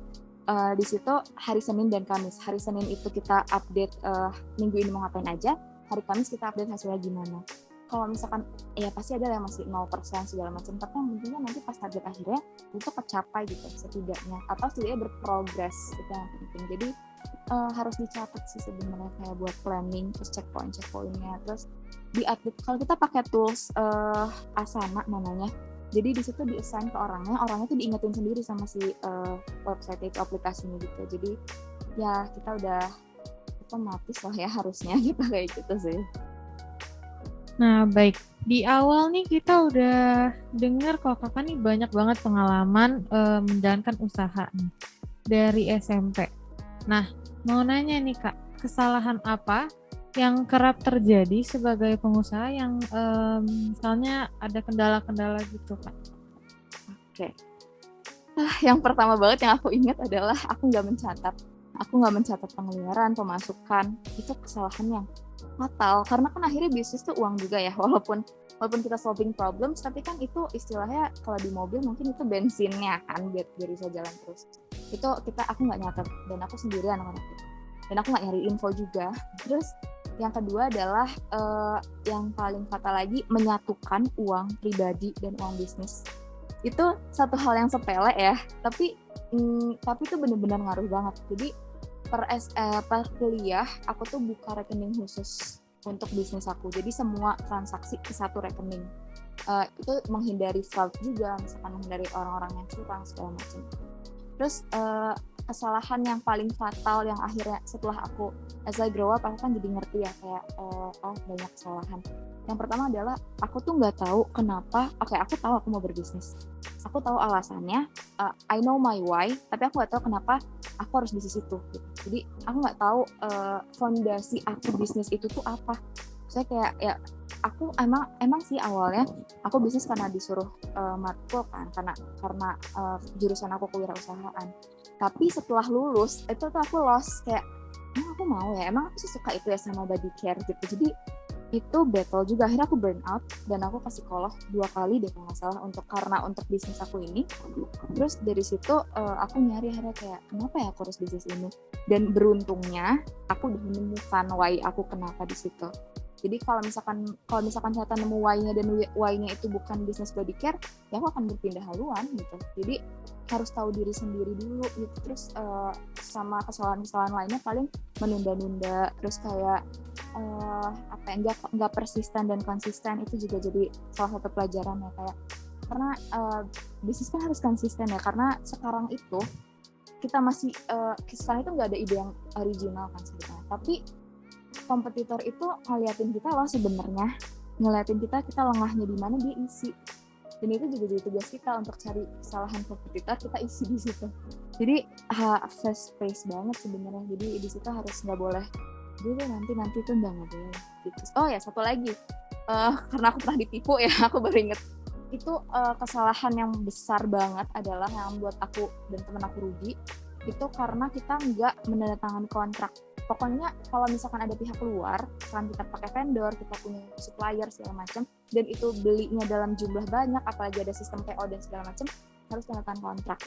Di situ hari Senin dan Kamis. Hari Senin itu kita update minggu ini mau ngapain aja. Hari Kamis kita update hasilnya gimana. Kalau misalkan ya pasti ada yang masih 0% segala macam, tapi yang pentingnya nanti pas target akhirnya itu kecapai gitu setidaknya, atau setidaknya berprogres, itu yang penting. Jadi harus dicatat sih sebenarnya, kayak buat planning, terus checkpointnya, terus di-update. Kalau kita pakai tools Asana namanya, jadi di situ di-assign ke orangnya tuh diingetin sendiri sama si website itu, aplikasinya gitu. Jadi ya kita udah otomatis lah ya harusnya gitu, kayak gitu sih. Nah, baik. Di awal nih kita udah dengar kalau kakak nih banyak banget pengalaman menjalankan usaha nih dari SMP. Nah, mau nanya nih Kak, kesalahan apa yang kerap terjadi sebagai pengusaha yang misalnya ada kendala-kendala gitu Kak? Oke. Yang pertama banget yang aku ingat adalah aku nggak mencatat pengeluaran, pemasukan. Itu kesalahan yang fatal, karena kan akhirnya bisnis tuh uang juga ya, walaupun kita solving problems, tapi kan itu istilahnya kalau di mobil mungkin itu bensinnya kan biar bisa jalan terus. Itu aku nggak nyatet, dan aku sendirian anak-anak itu, dan aku nggak nyari info juga. Terus Yang kedua adalah yang paling fatal lagi, menyatukan uang pribadi dan uang bisnis. Itu satu hal yang sepele ya, tapi itu benar-benar ngaruh banget. Jadi per kuliah aku tuh buka rekening khusus untuk bisnis aku. Jadi semua transaksi ke satu rekening. Itu menghindari fraud juga, misalkan menghindari orang-orang yang curang segala macam. Terus kesalahan yang paling fatal yang akhirnya setelah aku as I grow up, aku kan jadi ngerti ya kayak banyak kesalahan. Yang pertama adalah aku tuh nggak tahu kenapa. Aku tahu aku mau berbisnis, aku tahu alasannya, I know my why, tapi aku nggak tahu kenapa aku harus bisnis itu gitu. Jadi aku nggak tahu fondasi aku bisnis itu tuh apa. Saya kayak ya aku emang sih awalnya aku bisnis karena disuruh matkul kan, karena jurusan aku kewirausahaan. Tapi setelah lulus itu tuh aku lost, kayak emang aku mau ya, emang aku suka itu ya sama body care gitu. Jadi itu battle juga, akhirnya aku burn out dan aku ke psikolog 2 kali deh kalau nggak salah untuk bisnis aku ini. Terus dari situ aku nyari akhirnya kayak kenapa ya aku harus bisnis ini, dan beruntungnya aku udah menemukan why aku kenapa di situ. Jadi kalau misalkan ternyata nemu why-nya dan why-nya itu bukan bisnis body care, ya aku akan berpindah haluan gitu. Jadi harus tahu diri sendiri dulu gitu. Terus sama kesalahan-kesalahan lainnya paling menunda-nunda, terus kayak nggak persisten dan konsisten. Itu juga jadi salah satu pelajaran ya, kayak karena bisnis kan harus konsisten ya, karena sekarang itu kita masih sekarang itu nggak ada ide yang original kan sebenarnya, tapi kompetitor itu ngeliatin kita loh sebenarnya, ngeliatin kita lengahnya di mana dia isi, dan itu juga jadi tugas kita untuk cari kesalahan kompetitor, kita isi di situ. Jadi fast pace banget sebenarnya, jadi di situ harus nggak boleh jadi nanti itu nggak boleh gitu. Oh ya, satu lagi, karena aku pernah ditipu ya, aku baru inget itu kesalahan yang besar banget adalah yang buat aku dan teman aku rugi itu karena kita nggak menandatangani kontrak. Pokoknya kalau misalkan ada pihak luar, misalkan kita pakai vendor, kita punya supplier segala macam, dan itu belinya dalam jumlah banyak, apalagi ada sistem PO dan segala macam, harus tanda tangan kontrak.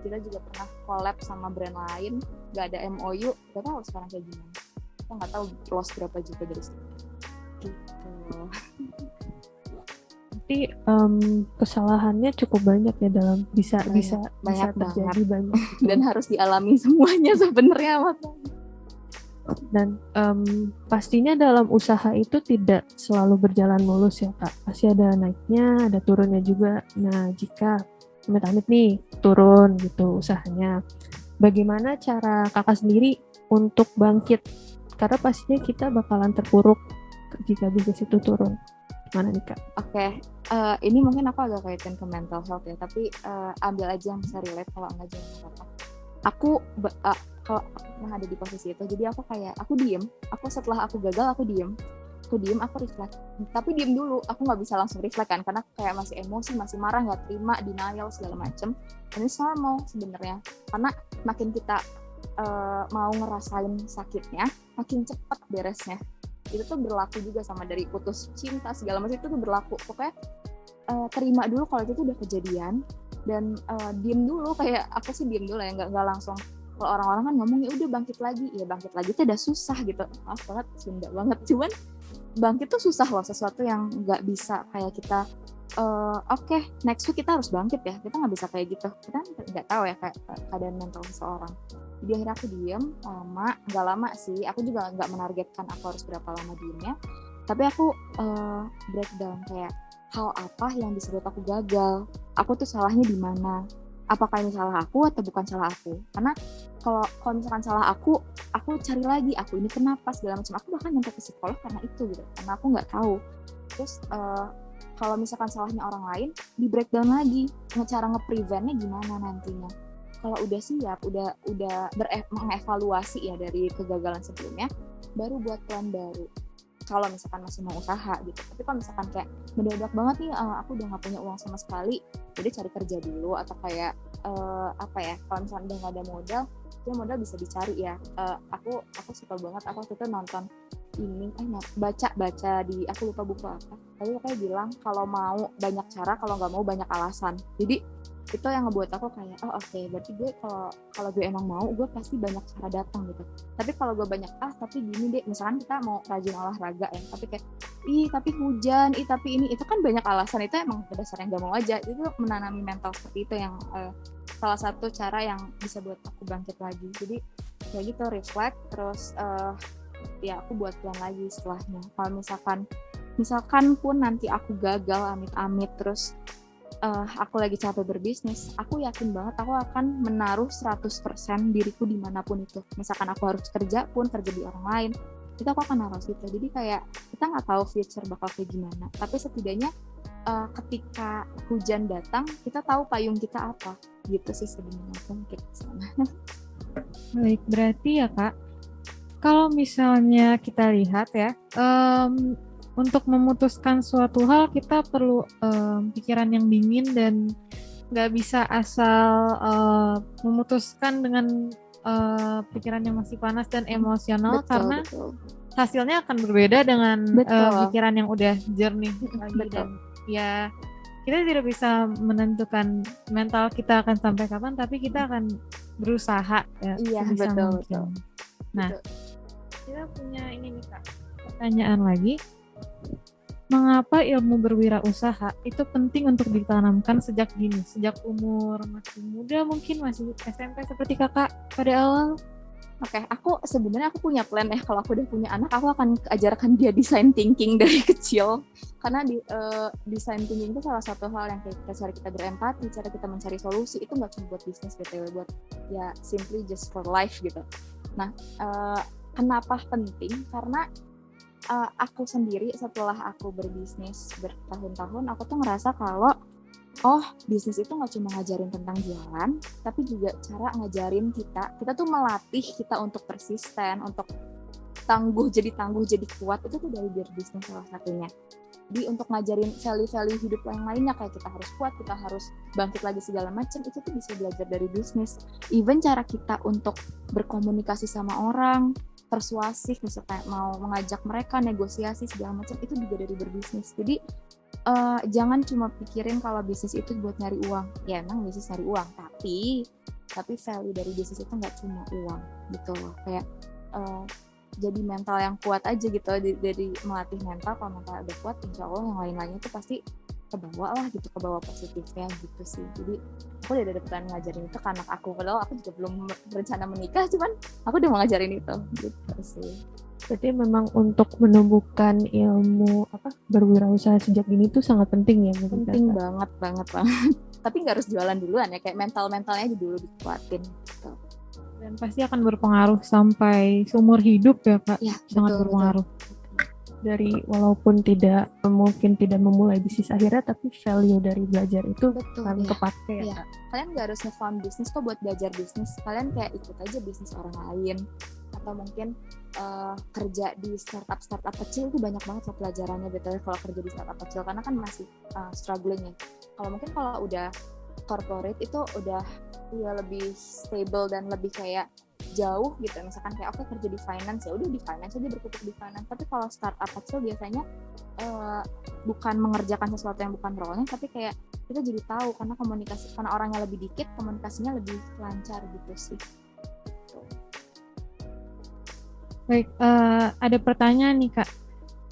Kita juga pernah collab sama brand lain, nggak ada MOU, nggak tahu sekarang kayak gimana. Kita nggak tahu loss berapa juga dari situ. Gitu. Berarti kesalahannya cukup banyak ya dalam bisa terjadi banyak dan harus dialami semuanya sebenarnya. Dan pastinya dalam usaha itu tidak selalu berjalan mulus ya Kak, pasti ada naiknya, ada turunnya juga. Nah jika amit-amit nih turun gitu usahanya, bagaimana cara Kakak sendiri untuk bangkit? Karena pastinya kita bakalan terpuruk jika bisnis itu turun. Gimana nih Kak? Oke, ini mungkin aku agak kaitin ke mental health ya, tapi ambil aja yang bisa relate, kalau enggak jangan apa-apa. Aku kalau pernah ada di posisi itu, jadi aku diem. Setelah aku gagal, aku diem, aku reflect. Tapi diem dulu, aku nggak bisa langsung reflect kan, karena kayak masih emosi, masih marah, nggak terima, denial segala macem. Dan ini normal sebenarnya, karena makin kita mau ngerasain sakitnya, makin cepat beresnya. Itu tuh berlaku juga sama dari putus cinta segala macam, itu tuh berlaku. Pokoknya terima dulu kalau itu tuh udah kejadian, dan diem dulu. Kayak aku sih diem dulu ya, nggak langsung. Kalau orang-orang kan ngomong ya udah bangkit lagi itu udah susah gitu, maaf banget Sunda banget, cuman bangkit tuh susah loh, sesuatu yang nggak bisa kayak kita oke, next week kita harus bangkit ya, kita nggak bisa kayak gitu, kita nggak tahu ya kayak keadaan mental seseorang. Jadi akhirnya aku diem nggak lama sih, aku juga nggak menargetkan aku harus berapa lama diemnya, tapi aku breakdown kayak hal apa yang disebut aku gagal, aku tuh salahnya di mana, apakah ini salah aku atau bukan salah aku. Karena kalau misalkan salah aku cari lagi aku ini kenapa segala macam, aku bahkan nyampe ke psikolog karena itu gitu, karena aku nggak tahu. Terus kalau misalkan salahnya orang lain, di breakdown lagi, cara nge-preventnya gimana nantinya. Kalau udah siap, udah mengevaluasi ya dari kegagalan sebelumnya, baru buat plan baru. Kalau misalkan masih mau usaha gitu. Tapi kalau misalkan kayak mendadak banget nih, aku udah nggak punya uang sama sekali, jadi cari kerja dulu, atau kayak kalau misalkan udah nggak ada modal, ya modal bisa dicari ya. Aku suka banget, aku waktu itu nonton ini baca di, aku lupa buku apa, Tapi kayak bilang kalau mau banyak cara, kalau nggak mau banyak alasan. Jadi itu yang ngebuat aku kayak oke, berarti gue kalau gue emang mau, gue pasti banyak cara datang gitu. Tapi kalau gue banyak tapi gini deh, misalkan kita mau rajin olahraga ya, tapi kayak tapi hujan, tapi ini, itu kan banyak alasan. Itu emang berdasarnya nggak mau aja. Itu menanami mental seperti itu yang salah satu cara yang bisa buat aku bangkit lagi. Jadi kayak gitu, reflect, terus ya aku buat plan lagi setelahnya. Kalau misalkan pun nanti aku gagal amit-amit, terus aku lagi capek berbisnis, aku yakin banget aku akan menaruh 100% diriku dimanapun itu. Misalkan aku harus kerja pun, kerja di orang lain, itu aku akan naruh situ. Jadi kayak kita nggak tahu future bakal kayak gimana, tapi setidaknya ketika hujan datang, kita tahu payung kita apa. Gitu sih sebenarnya mungkin sana. Baik, berarti ya Kak, kalau misalnya kita lihat ya, untuk memutuskan suatu hal kita perlu pikiran yang dingin dan nggak bisa asal memutuskan dengan pikiran yang masih panas dan emosional, karena hasilnya akan berbeda dengan pikiran yang udah jernih lagi. Dan ya kita tidak bisa menentukan mental kita akan sampai kapan, tapi kita akan berusaha ya. Iya, betul. Nah, kita punya ini nih Kak, pertanyaan lagi. Mengapa ilmu berwirausaha itu penting untuk ditanamkan sejak dini, sejak umur masih muda, mungkin masih SMP seperti kakak pada awal? Oke, aku punya plan ya. Kalau aku udah punya anak, aku akan ajarkan dia design thinking dari kecil. Karena design thinking itu salah satu hal yang kayak cara kita berempati, cara kita mencari solusi. Itu nggak cuma buat bisnis, BTW, buat ya simply just for life gitu. Nah, kenapa penting? Karena aku sendiri setelah aku berbisnis bertahun-tahun, aku tuh ngerasa kalau bisnis itu nggak cuma ngajarin tentang jualan, tapi juga cara ngajarin kita tuh melatih kita untuk persisten, untuk tangguh jadi kuat. Itu tuh dari berbisnis salah satunya. Jadi untuk ngajarin value-value hidup yang lainnya, kayak kita harus kuat, kita harus bangkit lagi segala macam, itu tuh bisa belajar dari bisnis. Even cara kita untuk berkomunikasi sama orang, persuasif, misalnya mau mengajak mereka negosiasi segala macam, itu juga dari berbisnis. Jadi jangan cuma pikirin kalau bisnis itu buat nyari uang. Ya emang bisnis nyari uang, tapi value dari bisnis itu nggak cuma uang gitu loh. Kayak jadi mental yang kuat aja gitu, dari melatih mental. Kalau mental udah kuat, insya Allah yang lain-lainnya itu pasti kebawa lah gitu, kebawa positifnya gitu sih. Jadi aku udah ada plan ngajarin itu ke anak aku, padahal aku juga belum berencana menikah, cuman aku udah mau ngajarin itu gitu sih. Berarti memang untuk menumbuhkan ilmu berwirausaha sejak dini itu sangat penting ya. Penting banget. Tapi nggak harus jualan duluan ya, kayak mentalnya aja dulu dikuatin gitu. Dan pasti akan berpengaruh sampai seumur hidup ya Kak. Ya, sangat berpengaruh. Dari walaupun mungkin tidak memulai bisnis akhirnya, tapi value dari belajar itu kan kepake ya. Kalian nggak harus nge-found bisnis kok buat belajar bisnis. Kalian kayak ikut aja bisnis orang lain, atau mungkin kerja di startup kecil itu banyak banget loh pelajarannya. Betul kalau kerja di startup kecil, karena kan masih struggling ya. Kalau udah corporate itu udah lebih stable dan lebih kayak jauh gitu. Misalkan kayak kerja di finance, ya udah di finance aja, berkutik di finance. Tapi kalau startup kecil biasanya bukan mengerjakan sesuatu yang bukan role-nya, tapi kayak kita jadi tahu, karena orangnya lebih dikit, komunikasinya lebih lancar gitu sih. Baik, ada pertanyaan nih Kak.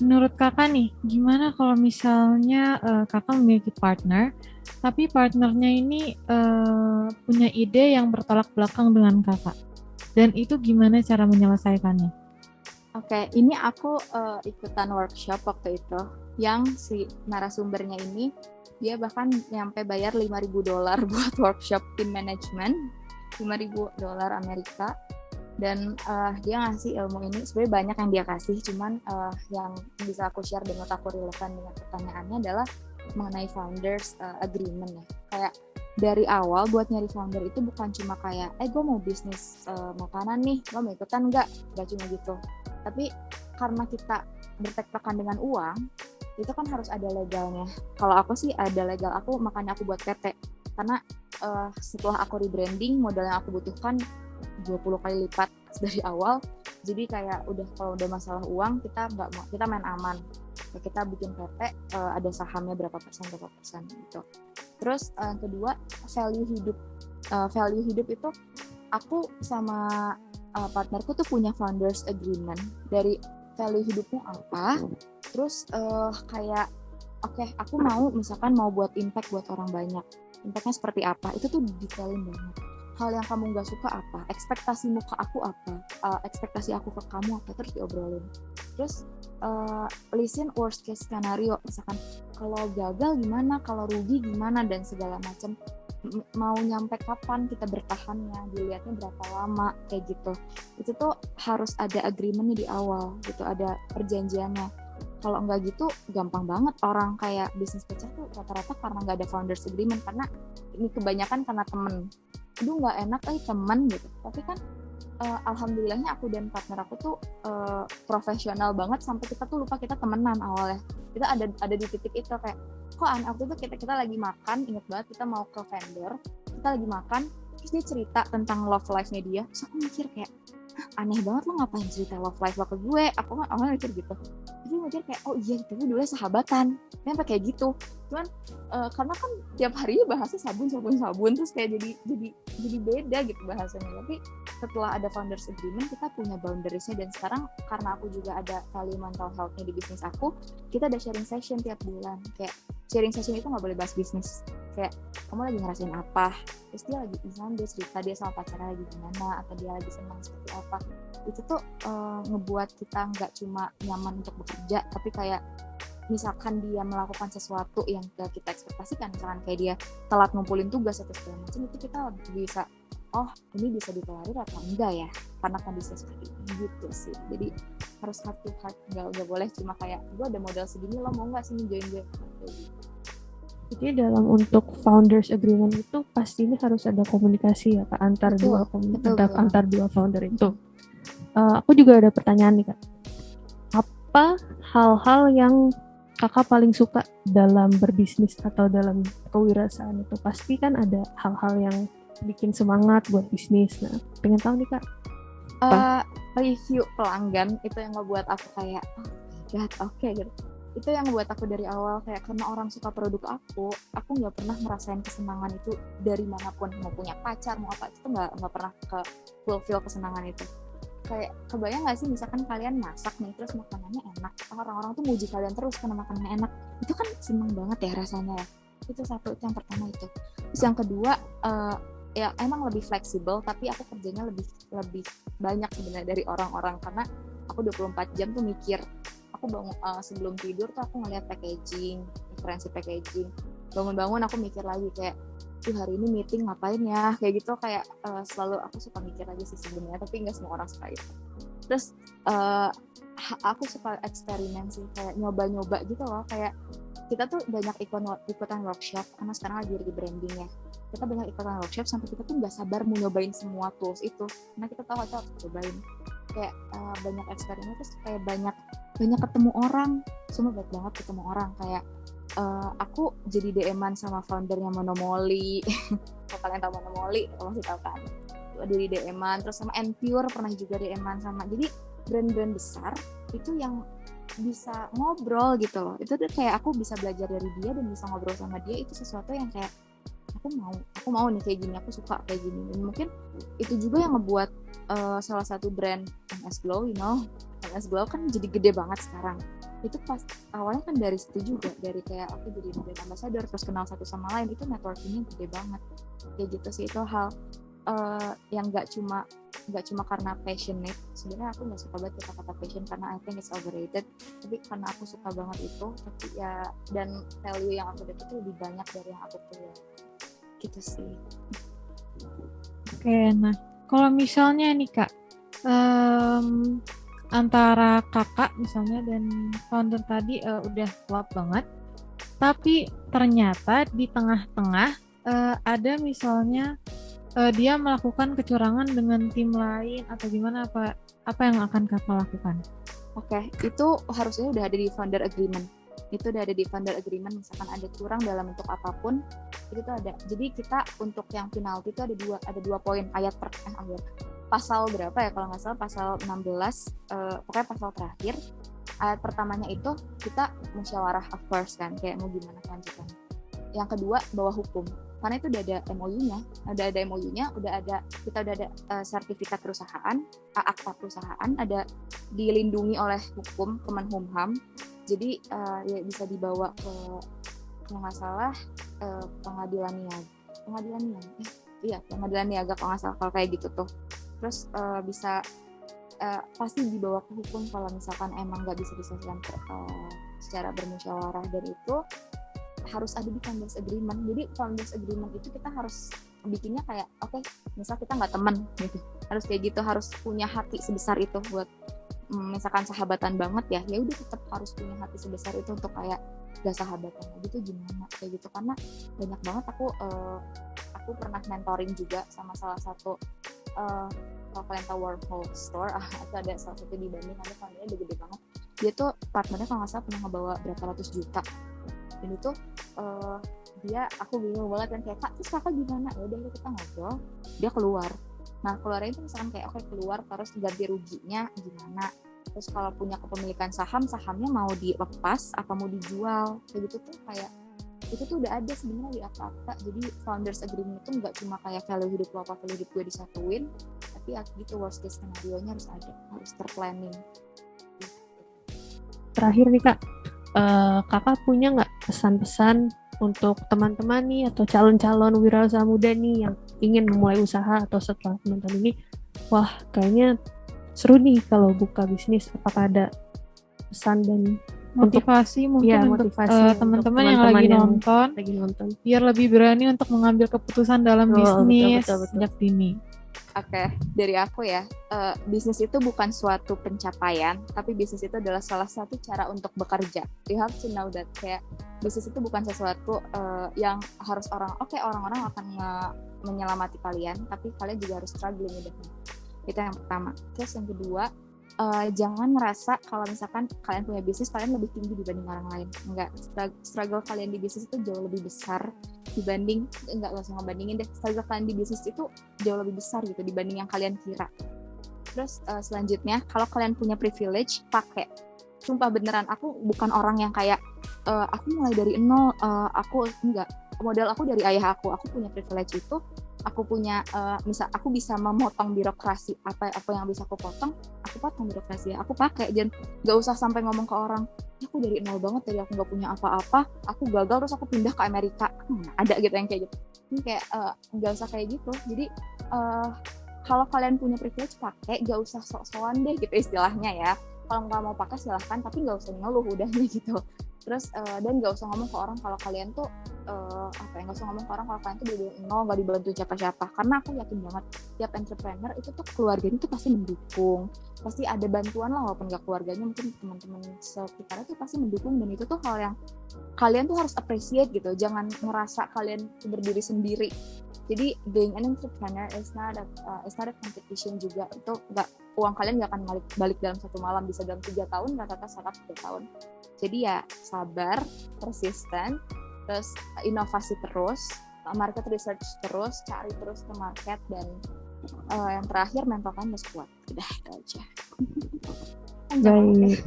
Menurut kakak nih, gimana kalau misalnya kakak memiliki partner, tapi partnernya ini punya ide yang bertolak belakang dengan kakak? Dan itu gimana cara menyelesaikannya? Oke, ini aku ikutan workshop waktu itu, yang si narasumbernya ini, dia bahkan nyampe bayar $5,000 buat workshop team management, $5,000 Amerika. Dan dia ngasih ilmu ini, sebenarnya banyak yang dia kasih, cuman yang bisa aku share dan menurut aku relevan dengan pertanyaannya adalah mengenai founders agreement ya. Kayak dari awal buat nyari founder itu bukan cuma kayak gue mau bisnis makanan nih, lo mau ikutan nggak cuma gitu. Tapi karena kita bertektokan dengan uang, itu kan harus ada legalnya. Kalau aku sih ada legal aku, makanya aku buat PT. Karena setelah aku rebranding, modal yang aku butuhkan 20 kali lipat dari awal, Jadi kayak kalau udah masalah uang kita main aman. Kita bikin PT ada sahamnya berapa persen gitu. Terus yang kedua value hidup. Value hidup itu aku sama partnerku tuh punya founders agreement dari value hidupmu apa. Terus kayak aku mau buat impact buat orang banyak. Impactnya seperti apa? Itu tuh detailin banget. Hal yang kamu nggak suka apa? Ekspektasimu ke aku apa? Ekspektasi aku ke kamu apa? Terus diobrolin. Terus listen worst case scenario. Misalkan kalau gagal gimana? Kalau rugi gimana? Dan segala macam. Mau nyampe kapan kita bertahannya? Dilihatnya berapa lama? Kayak gitu. Itu tuh harus ada agreement-nya di awal gitu. Ada perjanjiannya. Kalau nggak gitu gampang banget orang kayak bisnis pecah tuh rata-rata karena nggak ada founders agreement, karena ini kebanyakan karena temen. Aduh nggak enak temen gitu. Tapi kan alhamdulillahnya aku dan partner aku tuh profesional banget sampai kita tuh lupa kita temenan awalnya. Kita ada di titik itu kayak kok waktu itu kita lagi makan, inget banget kita mau ke vendor, kita lagi makan, terus dia cerita tentang love life-nya dia. Terus aku mikir kayak aneh banget lo ngapain cerita love life lo ke gue. Aku kan awalnya mikir gitu, jadi mikir kayak oh iya tapi dulu sahabatan kenapa kayak gitu. Cuman karena kan tiap hari bahasnya sabun terus kayak jadi beda gitu bahasanya. Tapi setelah ada founders agreement kita punya boundariesnya, dan sekarang karena aku juga ada value mental health-nya di bisnis aku, kita ada sharing session tiap bulan. Kayak sharing session itu nggak boleh bahas bisnis, kayak kamu lagi ngerasain apa, terus dia lagi misalnya dia cerita dia sama pacarnya lagi gimana atau dia lagi senang seperti apa. Itu tuh ngebuat kita nggak cuma nyaman untuk bekerja, tapi kayak misalkan dia melakukan sesuatu yang gak kita ekspektasikan, misalkan kayak dia telat ngumpulin tugas atau segala macam, itu kita bisa ini bisa ditolerir atau enggak ya karena kondisi seperti ini gitu sih. Jadi harus heart to heart, nggak boleh cuma kayak gue ada modal segini lo mau nggak sih join gue. Jadi dalam untuk founders agreement itu pastinya harus ada komunikasi ya Kak antar dua founder itu. Aku juga ada pertanyaan nih Kak. Apa hal-hal yang Kakak paling suka dalam berbisnis atau dalam kewirausahaan itu? Pasti kan ada hal-hal yang bikin semangat buat bisnis. Nah, pengen tahu nih Kak. Review pelanggan itu yang ngebuat aku kayak oke gitu. Itu yang buat aku dari awal kayak karena orang suka produk aku nggak pernah ngerasain kesenangan itu dari manapun, mau punya pacar mau apa itu nggak pernah ke fulfill kesenangan itu. Kayak kebayang nggak sih misalkan kalian masak nih terus makanannya enak, orang-orang tuh muji kalian terus karena makanannya enak, itu kan seneng banget ya rasanya ya. Itu satu, itu yang pertama itu. Terus yang kedua ya emang lebih fleksibel, tapi aku kerjanya lebih banyak sebenarnya dari orang-orang karena aku 24 jam tuh mikir. Aku bangun sebelum tidur tuh aku ngeliat packaging, referensi packaging. Bangun-bangun aku mikir lagi kayak hari ini meeting ngapain ya, kayak gitu. Kayak selalu aku suka mikir aja sih sebenarnya, tapi nggak semua orang suka itu. Terus aku suka eksperimen sih, kayak nyoba-nyoba gitu loh. Kayak kita tuh banyak ikutan workshop karena sekarang lagi rebranding ya. Kita banyak ikutan workshop sampai kita tuh nggak sabar mau nyobain semua tools itu karena kita tahu kita harus cobain. Kayak banyak eksperimen, terus kayak banyak ketemu orang, semua baik banget ketemu orang. Kayak aku jadi DM-an sama foundernya Monomoly. Kalau kalian tahu Monomoly, kamu masih tahu kan? Jadi DM-an, terus sama Enpure pernah juga DM-an sama. Jadi brand-brand besar itu yang bisa ngobrol gitu loh. Itu tuh kayak aku bisa belajar dari dia dan bisa ngobrol sama dia, itu sesuatu yang kayak aku mau nih kayak gini, aku suka kayak gini. Dan mungkin itu juga yang ngebuat salah satu brand MS Glow, MS Glow kan jadi gede banget sekarang. Itu pas awalnya kan dari situ juga, dari kayak aku jadi brand ambassador terus kenal satu sama lain, itu networkingnya gede banget. Kayak gitu sih, itu hal yang nggak cuma karena passionate. Sebenarnya aku nggak suka banget kata-kata passion karena I think it's overrated, tapi karena aku suka banget itu, tapi ya dan value yang aku dapat itu lebih banyak dari yang aku keluar gitu sih. Oke, nah kalau misalnya nih Kak, antara kakak misalnya dan founder tadi udah klop banget, tapi ternyata di tengah-tengah ada misalnya dia melakukan kecurangan dengan tim lain atau gimana, apa yang akan kakak lakukan? Oke, itu harusnya udah ada di founder agreement. Itu udah ada di founder agreement, misalkan ada curang dalam bentuk apapun, itu tuh ada. Jadi kita untuk yang penalti itu ada dua poin, ayat pasal berapa ya, kalau nggak salah pasal 16, pokoknya pasal terakhir. Ayat pertamanya itu kita musyawarah of course kan, kayak mau gimana kelanjutan. Yang kedua bawa hukum, karena itu udah ada MOU-nya, kita udah ada sertifikat perusahaan, akta perusahaan, ada dilindungi oleh hukum Kemenkumham. Jadi ya bisa dibawa ke, kalau nggak salah pengadilan niaga kalau nggak salah, kalau kayak gitu tuh. Terus bisa pasti dibawa ke hukum kalau misalkan emang nggak bisa diselesaikan secara bermusyawarah. Dan itu harus ada di founders agreement. Jadi founders agreement itu kita harus bikinnya kayak oke, misal kita nggak teman gitu, harus kayak gitu, harus punya hati sebesar itu buat misalkan sahabatan banget ya udah tetap harus punya hati sebesar itu untuk kayak gak sahabatan lagi tuh gimana kayak gitu. Karena banyak banget aku pernah mentoring juga sama salah satu kalau kalian tahu Wormhole Store, itu ada salah satu di Bandung, ada foundernya udah gede banget. Dia tuh partnernya kalau nggak salah pernah ngebawa berapa ratus juta. Dan itu aku bingung banget kan, kayak Kak, terus kakak gimana? Ya udah kita ngobrol, dia keluar. Nah keluarnya itu misalkan kayak oke keluar, terus ganti ruginya gimana? Terus kalau punya kepemilikan sahamnya mau dilepas apa mau dijual, kayak gitu tuh kayak itu tuh udah ada sebenarnya di akta. Jadi founders agreement itu nggak cuma kayak value hidup lo apa value hidup gue disatuin, tapi gitu worst case scenario-nya harus ada, harus terplanning. Terakhir nih Kak, kakak punya nggak pesan-pesan untuk teman-teman nih atau calon-calon wirausaha muda nih yang ingin memulai usaha, atau setelah nonton ini, wah kayaknya seru nih kalau buka bisnis? Apakah ada pesan dan motivasi mungkin untuk teman-teman yang lagi nonton biar lebih berani untuk mengambil keputusan dalam bisnis sejak dini? Oke, dari aku ya, bisnis itu bukan suatu pencapaian, tapi bisnis itu adalah salah satu cara untuk bekerja. You have to know that, kayak bisnis itu bukan sesuatu yang harus orang-orang akan menyelamati kalian, tapi kalian juga harus struggling hidupnya. Itu yang pertama. Terus yang kedua, jangan ngerasa kalau misalkan kalian punya bisnis kalian lebih tinggi dibanding orang lain. Enggak, struggle kalian di bisnis itu jauh lebih besar dibanding, enggak usah ngebandingin deh, struggle kalian di bisnis itu jauh lebih besar gitu dibanding yang kalian kira. Terus selanjutnya, kalau kalian punya privilege, pakai. Sumpah beneran, aku bukan orang yang kayak aku mulai dari nol, aku enggak, modal aku dari ayah aku punya privilege itu. Aku punya, misal aku bisa memotong birokrasi, apa yang bisa aku potong birokrasi ya, aku pakai. Dan gak usah sampai ngomong ke orang, aku dari nol banget, dari aku gak punya apa-apa, aku gagal terus aku pindah ke Amerika. Ada gitu yang kayak gitu. Ini kayak gak usah kayak gitu. Jadi kalau kalian punya privilege, pakai, gak usah sok-sokan deh gitu istilahnya ya. Kalau nggak mau pakai silahkan, tapi nggak usah ngeluh udahnya gitu. Terus dan nggak usah ngomong ke orang kalau kalian tuh nggak usah ngomong ke orang kalau kalian tuh dari nol, nggak dibantu siapa-siapa. Karena aku yakin banget tiap entrepreneur itu tuh keluarganya tuh pasti mendukung, pasti ada bantuan lah, walaupun nggak keluarganya, mungkin teman-teman sekitarnya tuh pasti mendukung. Dan itu tuh hal yang kalian tuh harus appreciate gitu. Jangan ngerasa kalian berdiri sendiri. Jadi being an entrepreneur is not a competition juga. Itu uang kalian nggak akan balik dalam 1 malam, bisa dalam 3 tahun, rata-rata startup 3 tahun. Jadi ya sabar, persisten, terus inovasi terus, market research terus, cari terus ke market, dan yang terakhir mental kalian harus kuat. Udah itu aja. Baik.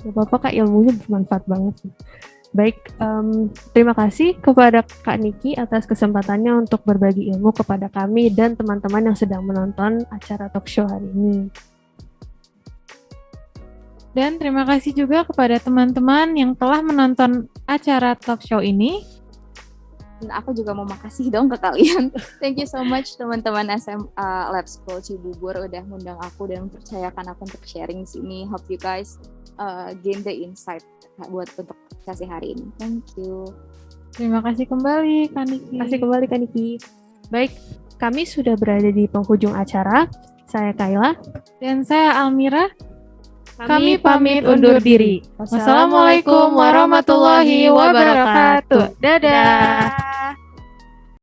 Gak apa-apa Kak, ilmunya bermanfaat banget. Baik, terima kasih kepada Kak Niki atas kesempatannya untuk berbagi ilmu kepada kami dan teman-teman yang sedang menonton acara talk show hari ini. Dan terima kasih juga kepada teman-teman yang telah menonton acara talk show ini. Dan aku juga mau makasih dong ke kalian. Thank you so much teman-teman SMA Lab School Cibubur udah ngundang aku dan mempercayakan aku untuk sharing di sini. Hope you guys gain the insight buat untuk sesi hari ini. Thank you. Terima kasih kembali Kak Niki. Baik, kami sudah berada di penghujung acara. Saya Kayla dan saya Almira. Kami pamit undur diri. Wassalamualaikum warahmatullahi wabarakatuh. Dadah.